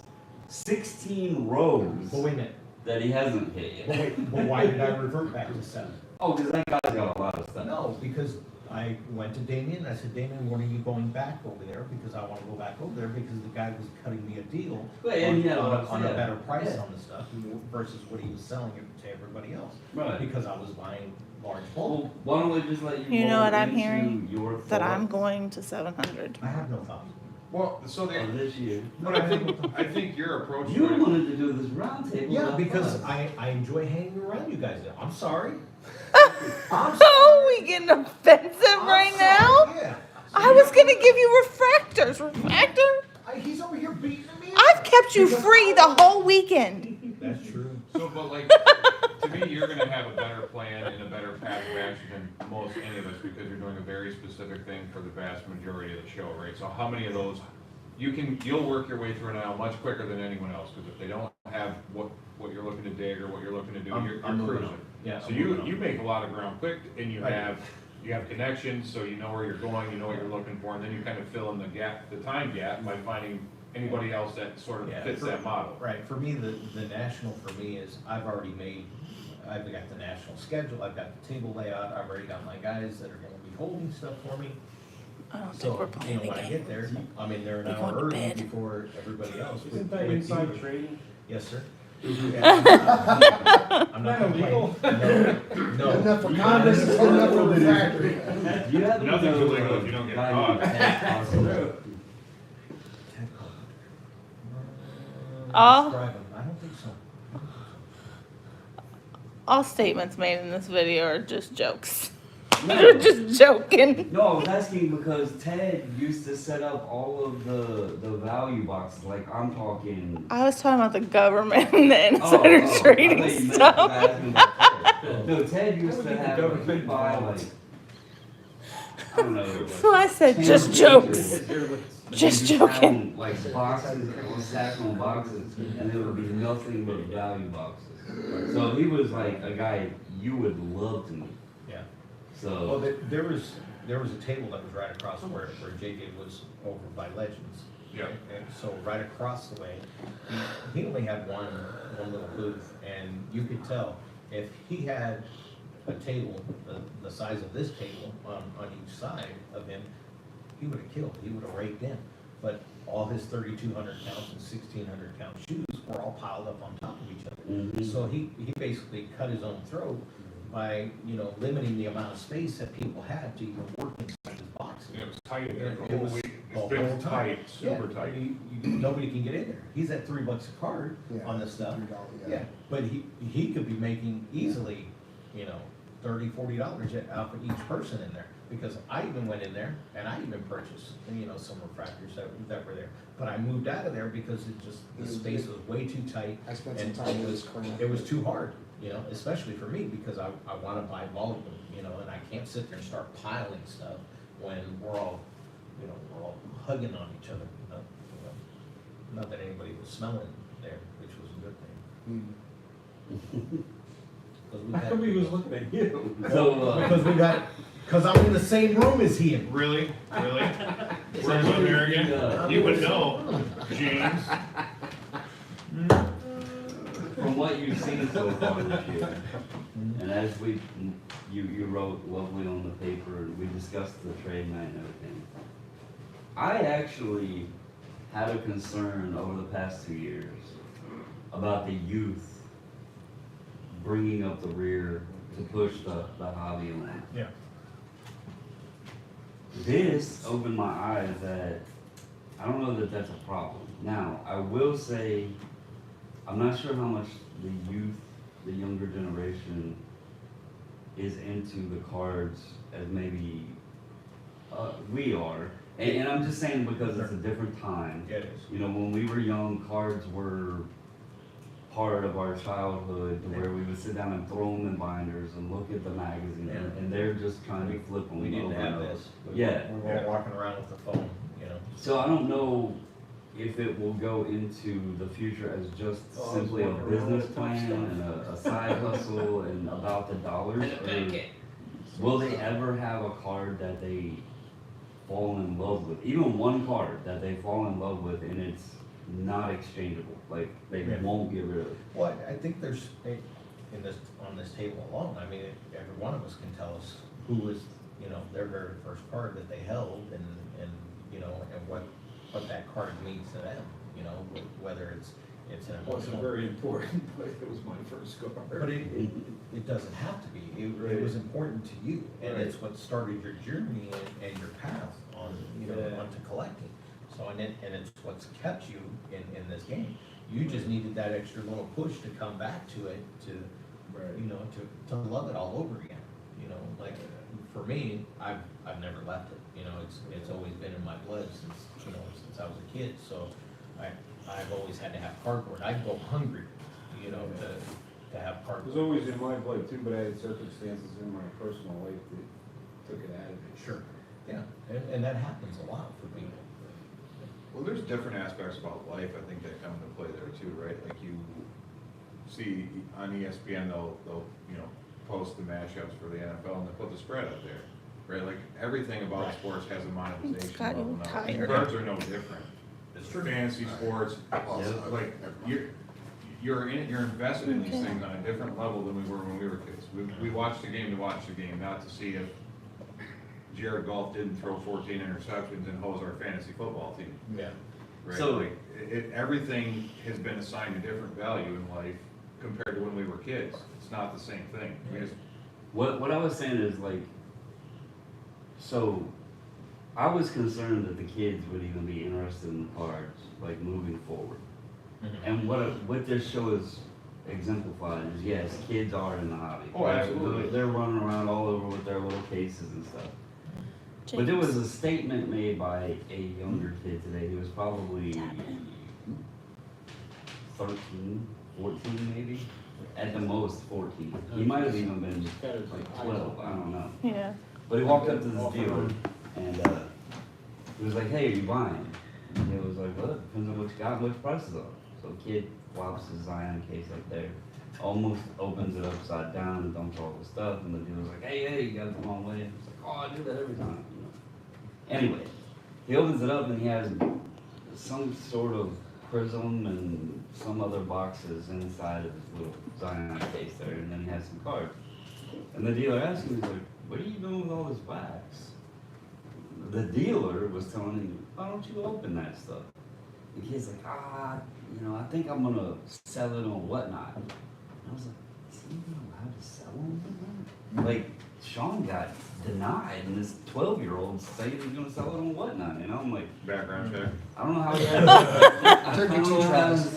16 rows Well, wait a minute, that he hasn't hit well, yet. wait, well, why did I revert back to 7? Oh, because that guy's got a lot of stuff. No, because I went to Damien, I said, Damien, when are you going back over there? Because I wanna go back over there because the guy was cutting me a deal Well, and yeah, on a yeah. better price Yeah. on the stuff versus what he was selling it to everybody else. Right. Because I was buying large bulk. Well, why don't we just let you You know roll what I'm into hearing? your That I'm thoughts going to 700. I have no thoughts. Well, so of this year? but I think your approach You to it, wanted to do this roundtable. Yeah, not because us. I enjoy hanging around you guys. I'm sorry. I'm Oh, we getting offensive right now? Yeah. I was gonna give you refractors. Refractor? He's over here beating me. I've kept you free the whole weekend. That's true. so, but like, to me, you're gonna have a better plan and a better path of action than most any of us, because you're doing a very specific thing for the vast majority of the show, right? So how many of those, you'll work your way through an aisle much quicker than anyone else, because if they don't have what you're looking to dig or what you're looking to do, you're I'm moving cruising. on. Yeah, So I'm moving on. you make a lot of ground quick, and you Right. have connections, so you know where you're going, you know what you're looking for, and then you kind of fill in the gap, the time gap, by finding anybody else that sort of Yeah, fits for- that model. Right, for me, the national for me is, I've got the national schedule, I've got the table layout, I've already got my guys that are gonna be holding stuff for me. I don't think So, we're you playing know, the when I game. get there, I'm in there an We're hour going to early bed. before everybody else. Isn't that inside trading? Yes, sir. Mm-hmm. I'm not complaining. No, Enough for no. Congress, it's good enough for the factory. You have to Nothing's know illegal the if you don't get guy caught. who also- All- Describe him. I don't think so. All statements made in this video are just jokes. They're just joking. No, I was asking because Ted used to set up all of the value boxes. Like I'm talking. I was talking about the government and the I insider thought trading you meant stuff. asking about Ted. No, Ted used to have he'd buy like I don't know. So I said 10 just jokes. pictures, but Just he'd have joking. them, like boxes on stacks on boxes, and there would be nothing but value boxes. So he was like a guy you would love to meet. Yeah. So. Well, there was a table that was right across where JJ was over by Legends. Yeah. And so right across the way, he only had one little booth, and you could tell if he had a table the size of this table on each side of him, he would have killed. He would have raked in. But all his 3,200 counts and 1,600 count shoes were all piled up on top of each other. Mhm. So he basically cut his own throat by, limiting the amount of space that people had to even work inside his boxes. It was tight in there. It was- the whole been time. tight, super Yeah, tight. Nobody can get in there. He's at $3 a card Yeah, on this stuff. $3, Yeah, but he could be making easily, you know, $30-$40 out of each person in there. Because I even went in there and I even purchased, you know, some refractors that were there. But I moved out of there because it just, the space was way too tight. I spent some and time with this crap. It was too hard, you know, especially for me, because I wanna buy volume, you know, and I can't sit there and start piling stuff when we're all, you know, we're all hugging on each other, you know. Not that anybody was smelling there, which was a good thing. 'Cause we How had- come he was looking at you? So, Because I'm in the same room as him. Really? Really? So We're going there you, again? You would know, James. from what you've seen so far this year, and as you wrote lovely on the paper, and we discussed the trade night and everything, I actually had a concern over the past 2 years about the youth bringing up the rear to push the hobby on. Yeah. This opened my eyes that I don't know that that's a problem. Now, I will say, I'm not sure how much the youth, the younger generation, is into the cards as maybe we are. And I'm just saying because it's a different time. Yeah, it is. You know, when we were young, cards were part of our childhood, to where we would sit down and throw them in binders and look at the magazine, Yeah. and they're just trying to flip them We didn't over have and over. this. Yeah. We weren't walking around with the phone, you know. So I don't know if it will go into the future as just Oh, I was simply a walking around business with plan stuff. and a side hustle and about the dollars, or will they ever have a card that they fall in love with, even one card that they fall in love with and it's not exchangeable, like they Yeah. won't get rid of it? Well, I think there's, in this, on this table alone, I mean, every one of us can tell us who was, you know, their very first card that they held and, you know, and what that card means to them, you know, whether it's an Wasn't emotional. very important, but it was my first But card. it doesn't have to be. It Right. was important to you, and Right. it's what started your journey and your path on, you know, Yeah. onto collecting. So, and it's what's kept you in this game. You just needed that extra little push to come back to it, to, Right. you know, to love it all over again. You know, like, for me, I've never left it, you know, it's always been in my blood since, you know, since I was a kid, so I've always had to have cardboard. I'd go hungry, you know, to have It cardboard. was always in my blood too, but I had circumstances in my personal life that took it out of me. Sure, yeah, and that happens a lot for people. Well, there's different aspects about life, I think, that come into play there too, right? Like you see on ESPN, they'll, you know, post the matchups for the NFL and they put the spread up there, right? Like everything about sports has a monetization Scott, level you're now. tired. Cards are no different. It's true. Fantasy sports, like, you're invested in these things on a different level than we were when we were kids. We watched the game to watch the game, not to see if Jared Goff didn't throw 14 interceptions and hose our fantasy football team. Yeah. Right? So- Like, everything has been assigned a different value in life compared to when we were kids. It's not the same thing. We just, What I was saying is like, so I was concerned that the kids would even be interested in the cards, like moving forward. And what this show is exemplified is, yes, kids are in the hobby. Oh, absolutely. They're running around all over with their little cases and stuff. But there was a statement made by a younger kid today, he was probably 13, 14 maybe, at the most 14. He might have even been like 12, I don't know. Yeah. But he walked up to this dealer and he was like, "Hey, are you buying?" And he was like, "Well, it depends on what you got and what your prices are." So kid flops his Zion case up there, almost opens it upside down and dumps all the stuff, and the dealer's like, "Hey, you got it the wrong way." And he's like, "Oh, I do that every time." You know? Anyway, he opens it up and he has some sort of prism and some other boxes inside of his little Zion case there, and then he has some cards. And the dealer asked him, he's like, "What are you doing with all this wax?" The dealer was telling him, "Why don't you open that stuff?" The kid's like, you know, I think I'm gonna sell it on Whatnot. And I was like, is he even allowed to sell on Whatnot? Like, Sean got denied, and this 12-year-old saying he's gonna sell it on whatnot, you know, I'm like, Background check. I don't know how he has, I Took me don't two know how tries. his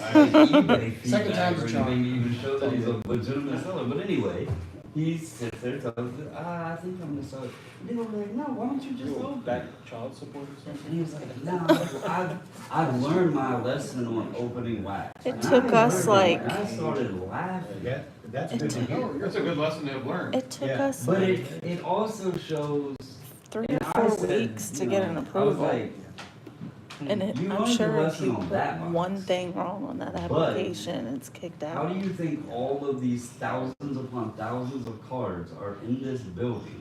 eBay Second feedback time's or a charm. anything even shows that he's a legitimate seller, but anyway, he sits there, tells us, I think I'm gonna sell it. And they were like, no, why don't you just open it? Back child support or And something? he was like, no, I've learned my lesson on opening wax. It And took I us, learned like- it, and I started laughing. Yeah, that's good to hear. That's a good lesson to have learned. It took Yeah, us But like it also shows. 3 and or I 4 said, weeks you to get know, an I was approval. like, And you I'm learned the sure if lesson you on put that box. one thing wrong on that But application, it's kicked How out. do you think all of these thousands upon thousands of cards are in this building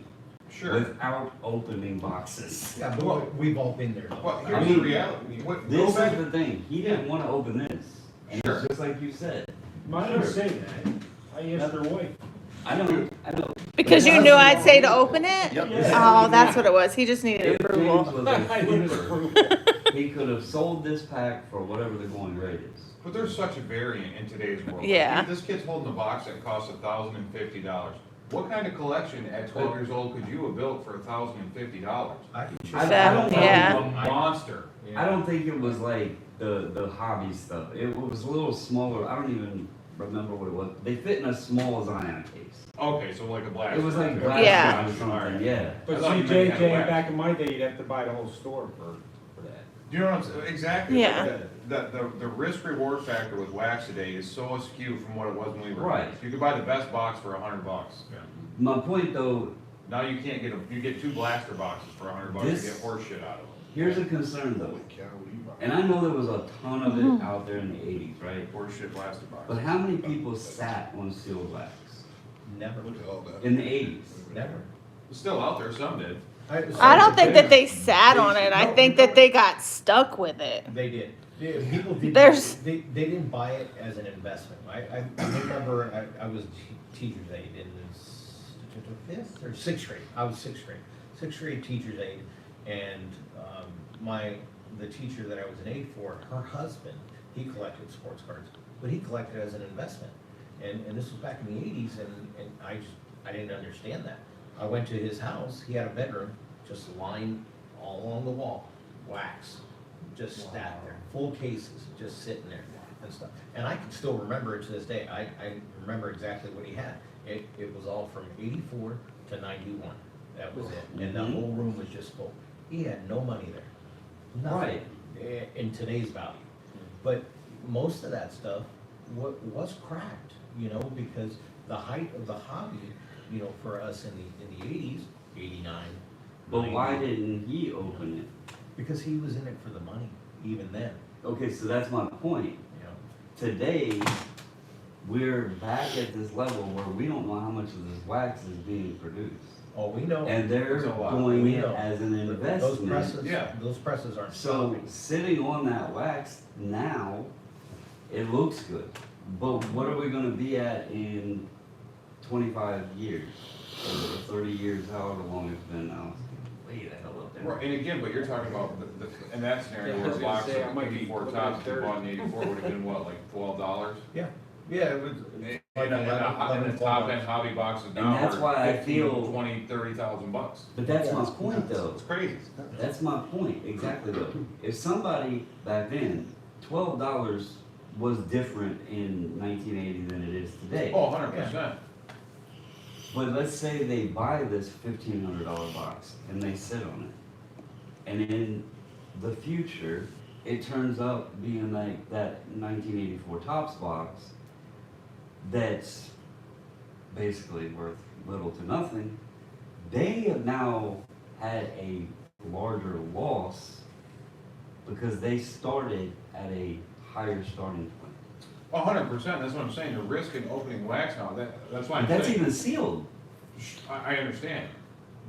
Sure. without opening boxes? Yeah, but we've all been there. Well, I here's mean, the reality. What, go This back, is the thing, he didn't wanna open this, and Sure. it's just like you said. Mine don't say that. I asked her wife. I know. Because you knew I'd say to open it? Yep. Oh, that's what it was. He just needed If approval. James was a I needed flipper, approval. he could have sold this pack for whatever the going rate is. but there's such a variant in today's world. Yeah. This kid's holding a box that costs $1,050. What kind of collection at 12 years old could you have built for $1,050? I That- don't know. yeah. A monster. I don't think it was like the hobby stuff. It was a little smaller. I don't even remember what it was. They fit in a small Zion case. Okay, so like a black. It was like Okay. glass Yeah. or something. Yeah. But I thought see, you meant JJ, wax. back in my day, you'd have to buy the whole store for that. Do you know what I'm saying? Exactly. Yeah. The risk reward factor with wax today is so askew from what it was when we were Right. kids. You could buy the best box for $100. My point though, Now you can't get you get 2 blaster boxes for $100 This- to get horse shit out of them. here's a concern though. Holy cow, Levi. And I know there was a ton of it out there in the 80s, right? Horse shit blaster box. But how many people sat on sealed wax Never, Look at all that. in the 80s? never. It's still out there, some did. I don't think that they sat on it. I think that they got stuck with it. They did. People did. There's- They didn't buy it as an investment. I remember I was teacher's aide in fifth or sixth grade. I was sixth grade teacher's aide, and the teacher that I was an aide for, her husband, he collected sports cards, but he collected as an investment. And this was back in the 80s, and I didn't understand that. I went to his house. He had a bedroom, just lined all along the wall, wax, just sat there, full cases, just sitting there and stuff. And I can still remember it to this day. I remember exactly what he had. It was all from 84 to 91. That was it. And the Mhm. whole room was just full. He had no money there. Nothing in today's value. But most of that stuff was cracked, because the height of the hobby, for us in the 80s, 89. But why 90, didn't he open it? Because he was in it for the money, even then, Okay, so that's my point. Today, we're back at this level where we don't know how much of this wax is being produced. Oh, we know. And they're It's a lot. doing We it know. as an Those investment. presses, Yeah. those presses aren't So stopping. sitting on that wax now, it looks good. But what are we gonna be at in 25 years? Or 30 years, however long it's been now? Way the hell up there. Right, and again, but you're talking about in that scenario, Yeah, I where was a gonna box say, I of might be 84 looking tops at you 30. bought in 84 would have been what, like $12? Yeah, it was. And the top end hobby boxes And now that's why are I 15, feel- 20, 30,000 bucks. But that's my Yeah. point though. It's crazy. That's my point, exactly though. If somebody back then, $12 was different in 1980 than it is today. Oh, 100%. But let's say they buy this $1,500 box and they sit on it. And in the future, it turns out being like that 1984 Topps box that's basically worth little to nothing. They have now had a larger loss because they started at a higher starting point. 100%, that's what I'm saying, the risk in opening wax now, that's why I'm That's saying. even sealed. I understand,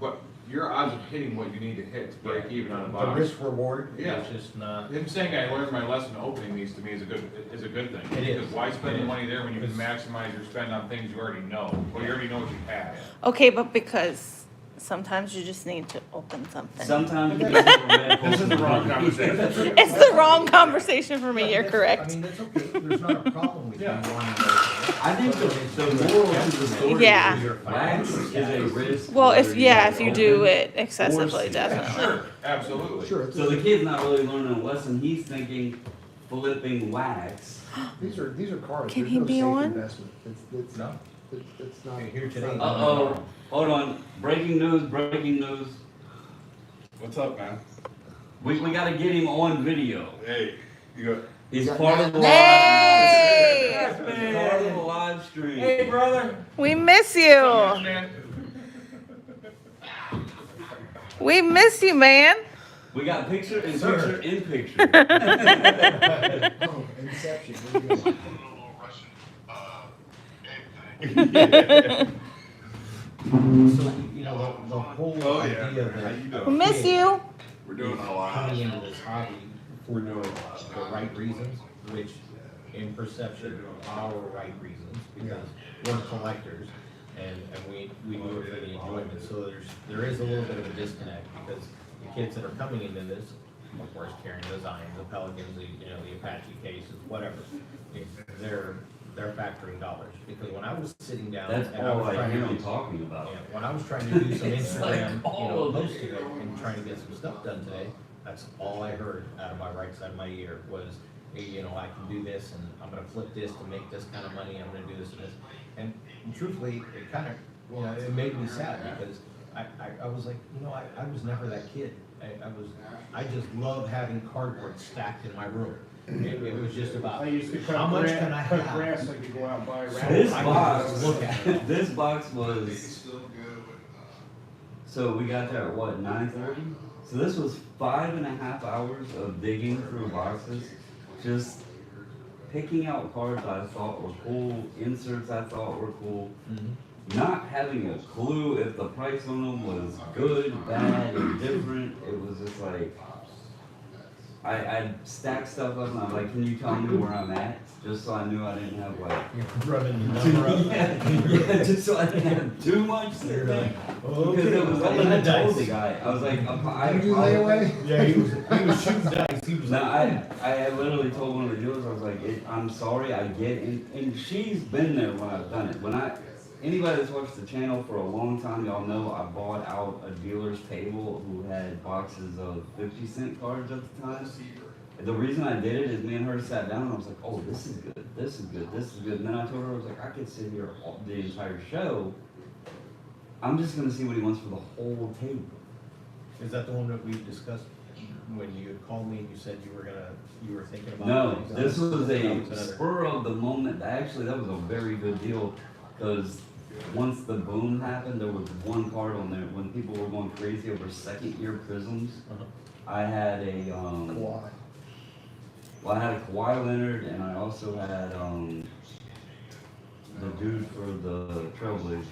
but your odds of hitting what you need to hit to break even on a The box. risk reward Yeah. is just not. Him saying I learned my lesson opening these to me is a good thing. It is. Because why spend It the is. money there when you can Because- maximize your spend on things you already know, or you already know what you have? Okay, but because Sometimes you just need to open something. Sometimes you get a red This is the wrong conversation. It's the wrong conversation for me, you're I correct. mean, that's okay, there's not a problem with you Yeah. wanting to. I think the moral to the story Yeah. is wax is a risk. Well, whether if, yeah, have if you open do it or excessively, sealed. definitely. Sure, absolutely. Sure, it's, So the kid's not really learning a lesson, he's thinking flipping wax. these are cars, Can there's he no be safe on? investment. It's, No. it's not. Here today. it's not- Uh-oh, hold on, breaking news. What's up, man? We gotta get him on video. Hey, you got, He's got part of the Hey! live. He's part of the live stream. Hey, brother. We miss you. We miss you, man. We got picture in Sir. picture in picture. Oh, Inception. There you go. So, you know, the whole oh yeah, idea how that. you We doing? miss you. We're doing a lot. Coming into this hobby for the right reasons, which in perception are our right reasons, because we're collectors and we do it for the enjoyment. So there is a little bit of a disconnect because the kids that are coming into this, of course, carrying the Zions, the Pelicans, the Apache cases, whatever, they're factoring dollars. Because when I was sitting down That's and I all was I trying hear to him do talking about. yeah, when I was trying to do some It's like Instagram, all of it. posting it and trying to get some stuff done today, that's all I heard out of my right side of my ear was, hey, I can do this and I'm gonna flip this to make this kind of money, I'm gonna do this and this. And truthfully, it kind of, it made me sad because I was like, I was never that kid. I just love having cardboard stacked in my room. It was just about, I used to cut how much can I cut have? grass so I could go out and buy This rabbits. I box, can just look at it. this box was, so we got there at what, 9:30? So this was 5.5 hours of digging through boxes, just picking out cards I thought were cool, inserts I thought were cool, not having a clue if the price on them was good, bad, or different. It was just like, I stacked stuff up and I'm like, can you tell me where I'm at? Just so I knew I didn't have like, You're running the number up. yeah, just so I didn't have too much to You're think. like, Because it was like, rolling I the told the dice. guy, I was like, I You do layaway? Yeah, he was shooting dice, he was No, like. I literally told one of the dealers, I was like, I'm sorry, I get it, and she's been there when I've done it. Anybody that's watched the channel for a long time, y'all know I bought out a dealer's table who had boxes of 50-cent cards at the time. The reason I did it is me and her sat down and I was like, oh, this is good, this is good, this is good. And then I told her, I was like, I could sit here the entire show. I'm just gonna see what he wants for the whole table. Is that the one that we discussed when you had called me and you said you were thinking about? No, things? this was That a another- spur of the moment. Actually, that was a very good deal because once the boom happened, there was one card on there when people were going crazy over second-year prisms. Uh-huh. I had a Kawhi. well, I had a Kawhi Leonard, and I also had the dude for the Trailblazers.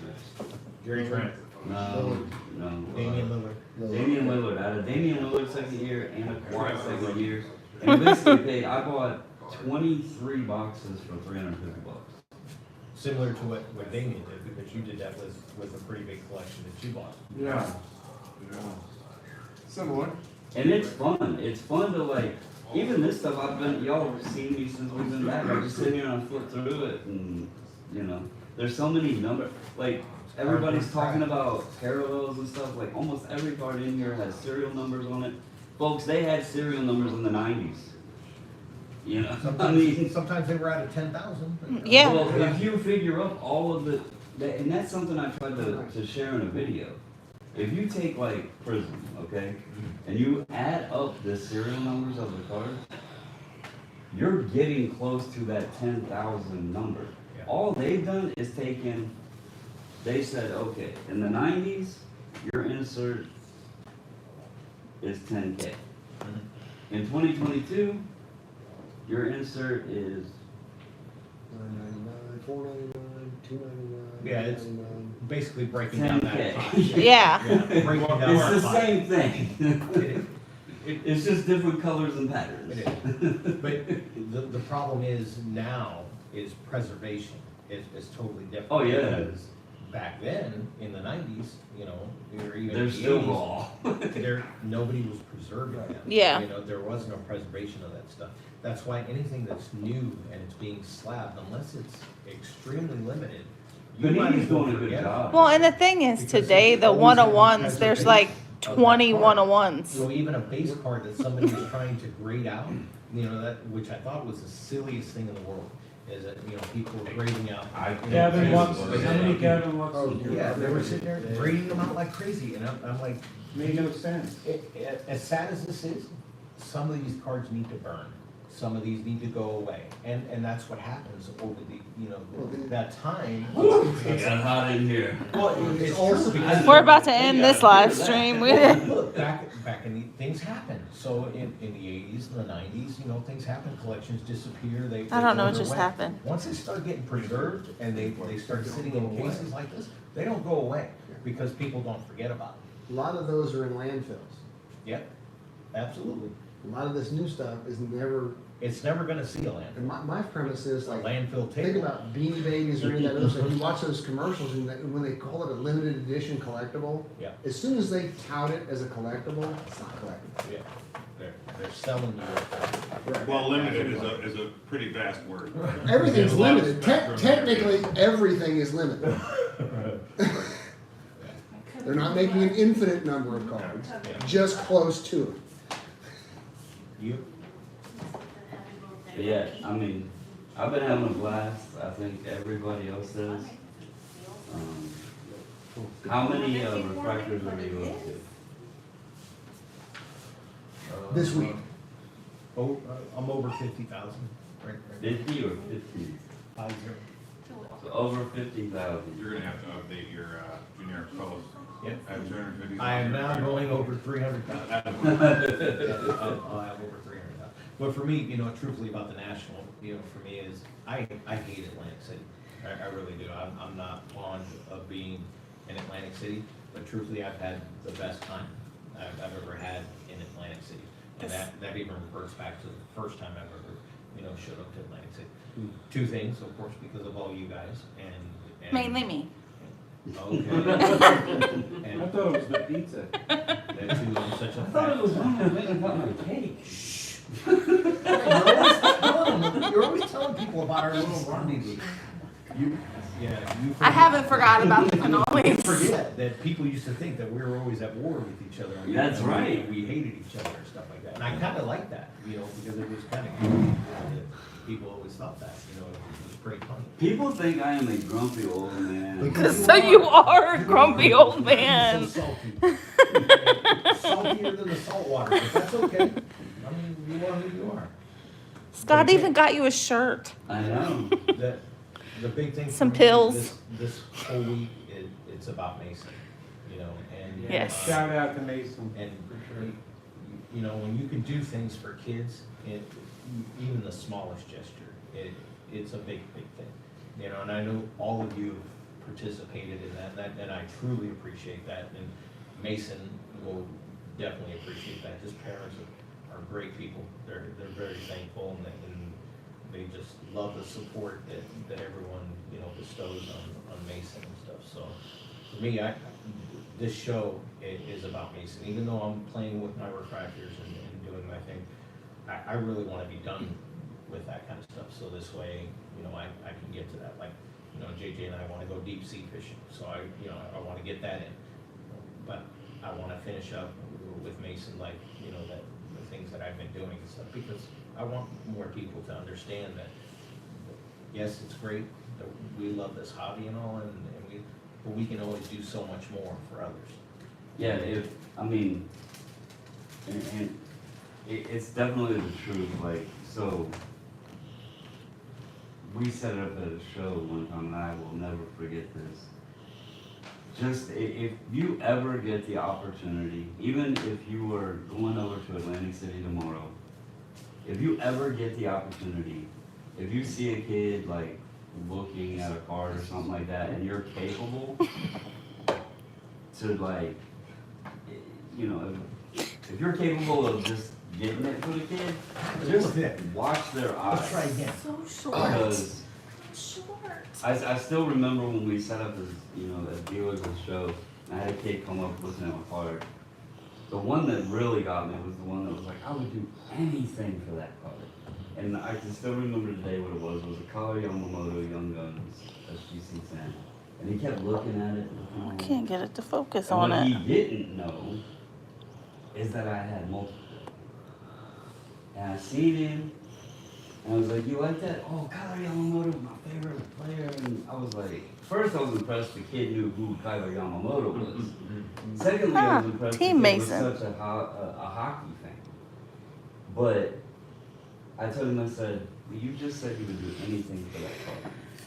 Gary Trent, No. Damian Lillard. Damian Lillard. I had a Damian Lillard second year and a Kawhi second year. And basically, I bought 23 boxes for $350. Similar to what Damian did, because you did that with a pretty big collection that you bought. Yeah. Similar. And it's fun. It's fun to like, even this stuff y'all have seen me since we've been back. I just sit here and I flip through it and, there's so many like, everybody's talking about parallels and stuff. Like, almost every card in here has serial numbers on it. Folks, they had serial numbers in the 90s. Sometimes they were out of 10,000. Yeah. Well, if you figure up all of and that's something I tried to share in a video. If you take like Prism, okay, and you add up the serial numbers of the cards, you're getting close to that 10,000 number. Yeah. All they've done is they said, okay, in the 90s, your insert is 10K. In 2022, your insert is $9.99, $4.99, $2.99. Yeah, it's $9.99. basically breaking down that. 10K. Yeah. Yeah, breaking down It's our the pie. same thing. It's just different colors and patterns. It is. But the problem is now is preservation is totally different. Oh, yeah. Because back then, in the nineties, you know, or even They're the still 80s, raw. nobody was preserving them. Yeah. You know, there was no preservation of that stuff. That's why anything that's new and it's being slabbed, unless it's extremely limited, you might Panini's as well doing a good forget it. job. Well, and the thing is, Because today, it's the always gonna be 101s, there's like preservation of that 20 card. 101s. So even a base card that somebody was trying to grade out, you know, that, which I thought was the silliest thing in the world, is that, you know, people were grading out. Kevin Lux, how many Kevin Lux? Oh, dear. Yeah, they were sitting there grading them out like crazy, and I'm like, Made no sense. as sad as this is, some of these cards need to burn. Some of these need to go away, and that's what happens over the, you know, that time. It got hot in here. Well, it's also because. We're about to end this live stream. Look, back in the, things happen, so in the eighties and the nineties, you know, things happen, collections disappear, they. I don't know go what their just way. happened. Once they start getting preserved and they start sitting in cases like this, they don't go away, because people don't forget about it. A lot of those are in landfills. Yep, absolutely. A lot of this new stuff is never, It's never gonna see a landfill. and my premise is A like, landfill think table. about Beanie Babies or any of that other stuff. You watch those commercials and when they call it a limited edition collectible, Yeah. as soon as they tout it as a collectible, it's not collectible. Yeah, they're selling you. Well, limited is a pretty vast word. Everything's There's a lot of limited. spectrum Technically, everything is limited. They're not making an infinite number of cards, just close to it. You, But yeah, I mean, I've been having a blast. I think everybody else does. How many refractors are you up to? This week. Oh, I'm over 50,000. Right. 50 or 15? 50. So over 50,000. You're gonna have to update your generic post. Yep. I have 250. I am now going over 300,000. I'll have over 300,000. But for me, you know, truthfully about the national, you know, for me is, I hate Atlantic City. I really do. I'm not fond of being in Atlantic City, but truthfully, I've had the best time I've ever had in Atlantic City. And that even reverts back to the first time I've ever, you know, showed up to Atlantic City. Two things, of course, because of all you guys and Mainly me. Okay. I thought it was the pizza. That too, I'm such a I thought it was fat. when I went and got my cake. You're always telling people about our little rendezvous. You I haven't forgot about the You cannolis. forget that people used to think that we were always at war with each other. That's And right. We hated each other and stuff like that. And I kind of like that, you know, because it was kind of good. You know, that people always thought that, you know, it was pretty funny. People think I am a grumpy old man. So you are a grumpy old man. So salty. Saltier than the salt water, but that's okay. I mean, you are who you are. Scott even got you a shirt. I know. The big thing. for Some me pills. This whole week, it's about Mason, you know, and. Yes. Shout out to Mason. And, you know, when you can do things for kids, even the smallest gesture, it's a big, big thing. You know, and I know all of you participated in that, and I truly appreciate that, and Mason will definitely appreciate that. His parents are great people. They're very thankful, and they just love the support that everyone, you know, bestows on Mason and stuff. So for me, this show is about Mason. Even though I'm playing with my refractors and doing my thing, I really want to be done with that kind of stuff. So this way, you know, I can get to that. Like, you know, JJ and I want to go deep sea fishing. So I want to get that in. But I want to finish up with Mason, like, you know, the things that I've been doing and stuff, because I want more people to understand that, yes, it's great that we love this hobby and all, but we can always do so much more for others. Yeah, it's definitely the truth. Like, so we set up at a show one time, and I will never forget this. Just if you ever get the opportunity, even if you were going over to Atlantic City tomorrow, if you ever get the opportunity, if you see a kid like looking at a card or something like that, and you're capable to, like, you know, if you're capable of just getting it for the kid, just watch their eyes. Let's try again. So short. Because Short. I still remember when we set up as, as dealers of the show, and I had a kid come up looking at my car. The one that really got me was the one that was like, I would do anything for that car. And I can still remember today what it was a color Yamamoto Young Guns SGC10. And he kept looking at it. I can't get it to focus And on what it. he didn't know is that I had multiple. And I seen him, and I was like, you like that? Oh, Kyler Yamamoto, my favorite player. And I was like, first I was impressed the kid knew who Kyler Yamamoto was. Secondly, I was impressed the Team kid was Mason. such a hockey fan. But I told him, I said, well, you just said you would do anything for that car.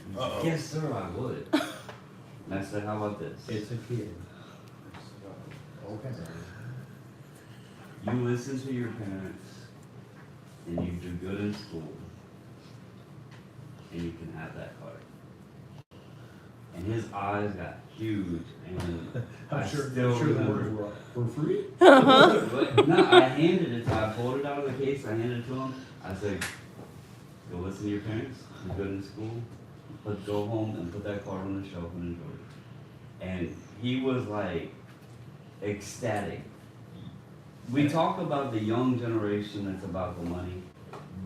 He said, yes, sir, I would. And I said, how about this? It's a kid. Okay. You listen to your parents, and you do good in school, and you can have that car. And his eyes got huge, and I still remember. For free? But no, I handed it to him. I pulled it out of the case, I handed it to him. I said, go listen to your parents, do good in school, but go home and put that car on the shelf and enjoy it. And he was like ecstatic. We talk about the young generation that's about the money.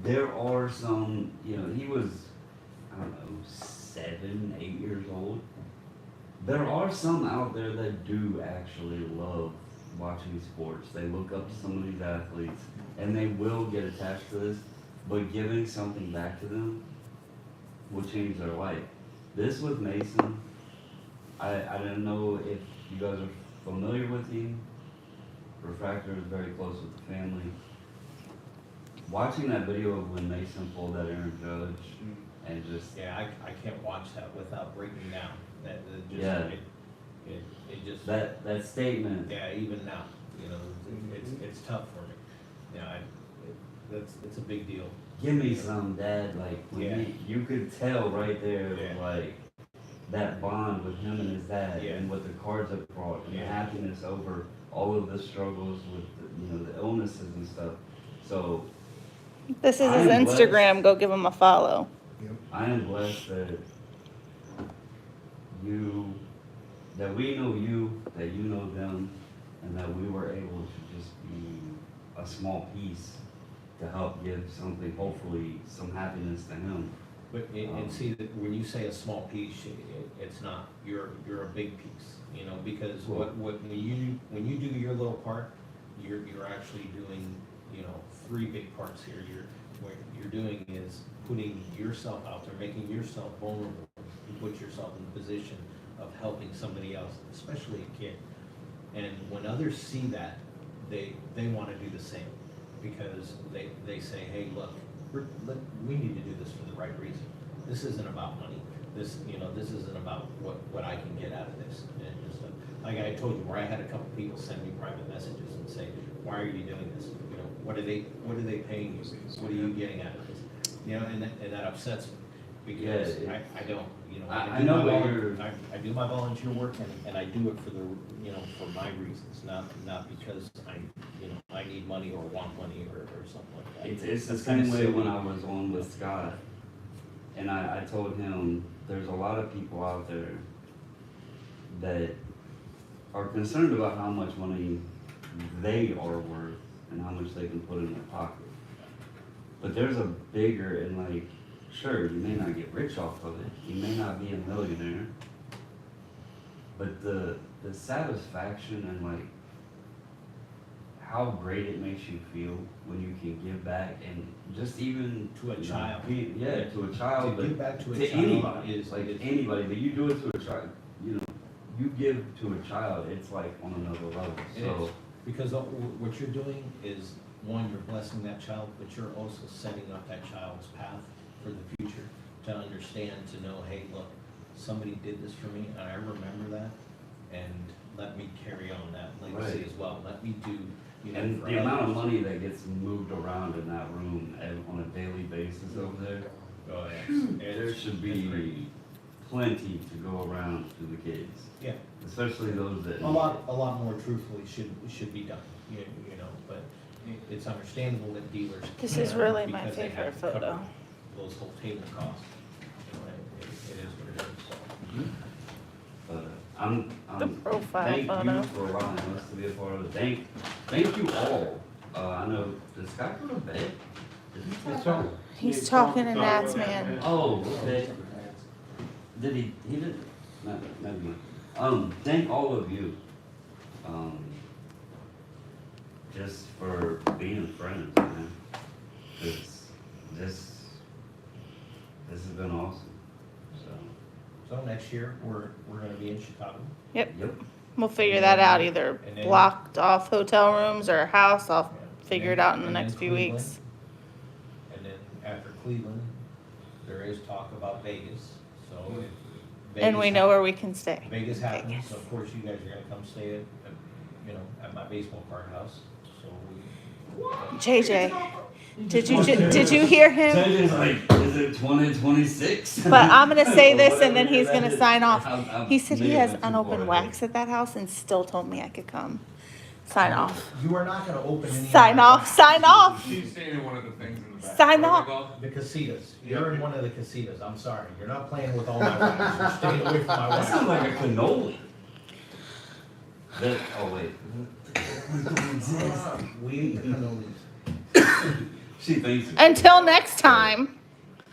There are some, he was, I don't know, 7, 8 years old. There are some out there that do actually love watching sports. They look up to some of these athletes, and they will get attached to this, but giving something back to them will change their life. This with Mason, I don't know if you guys are familiar with him. Refractor is very close with the family. Watching that video of when Mason pulled that Aaron Judge and just Yeah, I can't watch that without breaking down. That just, Yeah. it just, that statement. yeah, even now, it's tough for me. It's a big deal. Give me some, Dad. Like when Yeah. you could tell right there, Yeah. like that bond with him and his dad, Yeah. and what the cards have brought, and the Yeah. happiness over all of the struggles with the illnesses and stuff. So This is his I'm blessed. Instagram. Go give him a follow. I am blessed that we know you, that you know them, and that we were able to just be a small piece to help give something, hopefully, some happiness to him. But, and see, that when you say a small piece, it's not, you're a big piece, because Cool. when you do your little part, you're actually doing, 3 big parts here. What you're doing is putting yourself out there, making yourself vulnerable, you put yourself in the position of helping somebody else, especially a kid. And when others see that, they want to do the same, because they say, hey, look, we need to do this for the right reason. This isn't about money. This isn't about what I can get out of this. And just, like I told you, where I had a couple people send me private messages and say, why are you doing this? What are they paying you? What are you getting out of this? And that upsets me, because Yeah, I don't, I know what you're. I do my volunteer work, and I do it for for my reasons, not because I need money or want money or something like that. It's the That's same kinda way silly. when I was on with Scott, and I told him there's a lot of people out there that are concerned about how much money they are worth and how much they can put in their pocket. But there's a bigger, and like, sure, you may not get rich off of it, you may not be a millionaire, but the satisfaction and like how great it makes you feel when you can give back, and just even To a child. To a child, To but give back to a to child anybody, is anybody, but you do it to a child, you give to a child, it's like on another level, It so. is, because what you're doing is, one, you're blessing that child, but you're also setting up that child's path for the future, to understand, to know, hey, look, somebody did this for me, and I remember that, and let me carry on that legacy Right. as well. Let me do, And for the amount of others. money that gets moved around in that room on a daily basis over there, Oh, yeah. there should It's be great. plenty to go around to the kids, Yeah, especially those that. a lot more truthfully should be done, but it's understandable that dealers. This is can't really my because they have favorite to cover photo. Those whole table costs, it is what it is. The profile thank photo. you for allowing us to be a part of it. Thank you all. I know, did Scott go to bed? Did he It's talk? all- He's talking to Nat's man. Oh, okay. Did he didn't, maybe. Thank all of you. Just for being friends, man. This has been awesome, so. So next year, we're gonna be in Chicago. Yep, Yep. we'll figure that out, either And then- blocked off hotel rooms or a house. I'll figure it And out in the then next few Cleveland. weeks. And then after Cleveland, there is talk about Vegas, so if And we Vegas know where we can stay. Vegas happens, Vegas. so of course you guys are gonna come stay at my baseball card house, so we. JJ, did you hear him? JJ's like, is it 2026? But I'm gonna say this and then Whatever he's that gonna is. sign off. I'm He said he has maybe too unopened far wax at that house and still told me I could come. Sign off. You are not gonna open any. Sign off, sign off. She's staying in one of the things in the back. Sign What are off. they called? The casitas, you're in one of the casitas, I'm sorry, you're not playing with all my wax, you're staying away from my That sounds wax. like a cannoli. Oh wait. We eat cannolis. She thinks it. Until next time.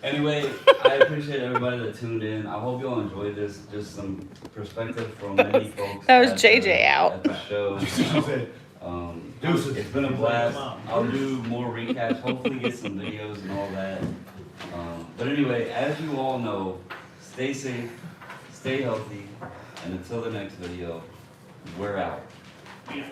Anyway, I appreciate everybody that tuned in. I hope you all enjoyed this. Just some perspective from many folks. That was at JJ the- out. At the show. It's been a blast. I'll do more recaps, hopefully get some videos and all that. But anyway, as you all know, stay safe, stay healthy, and until the next video, we're out. Yeah.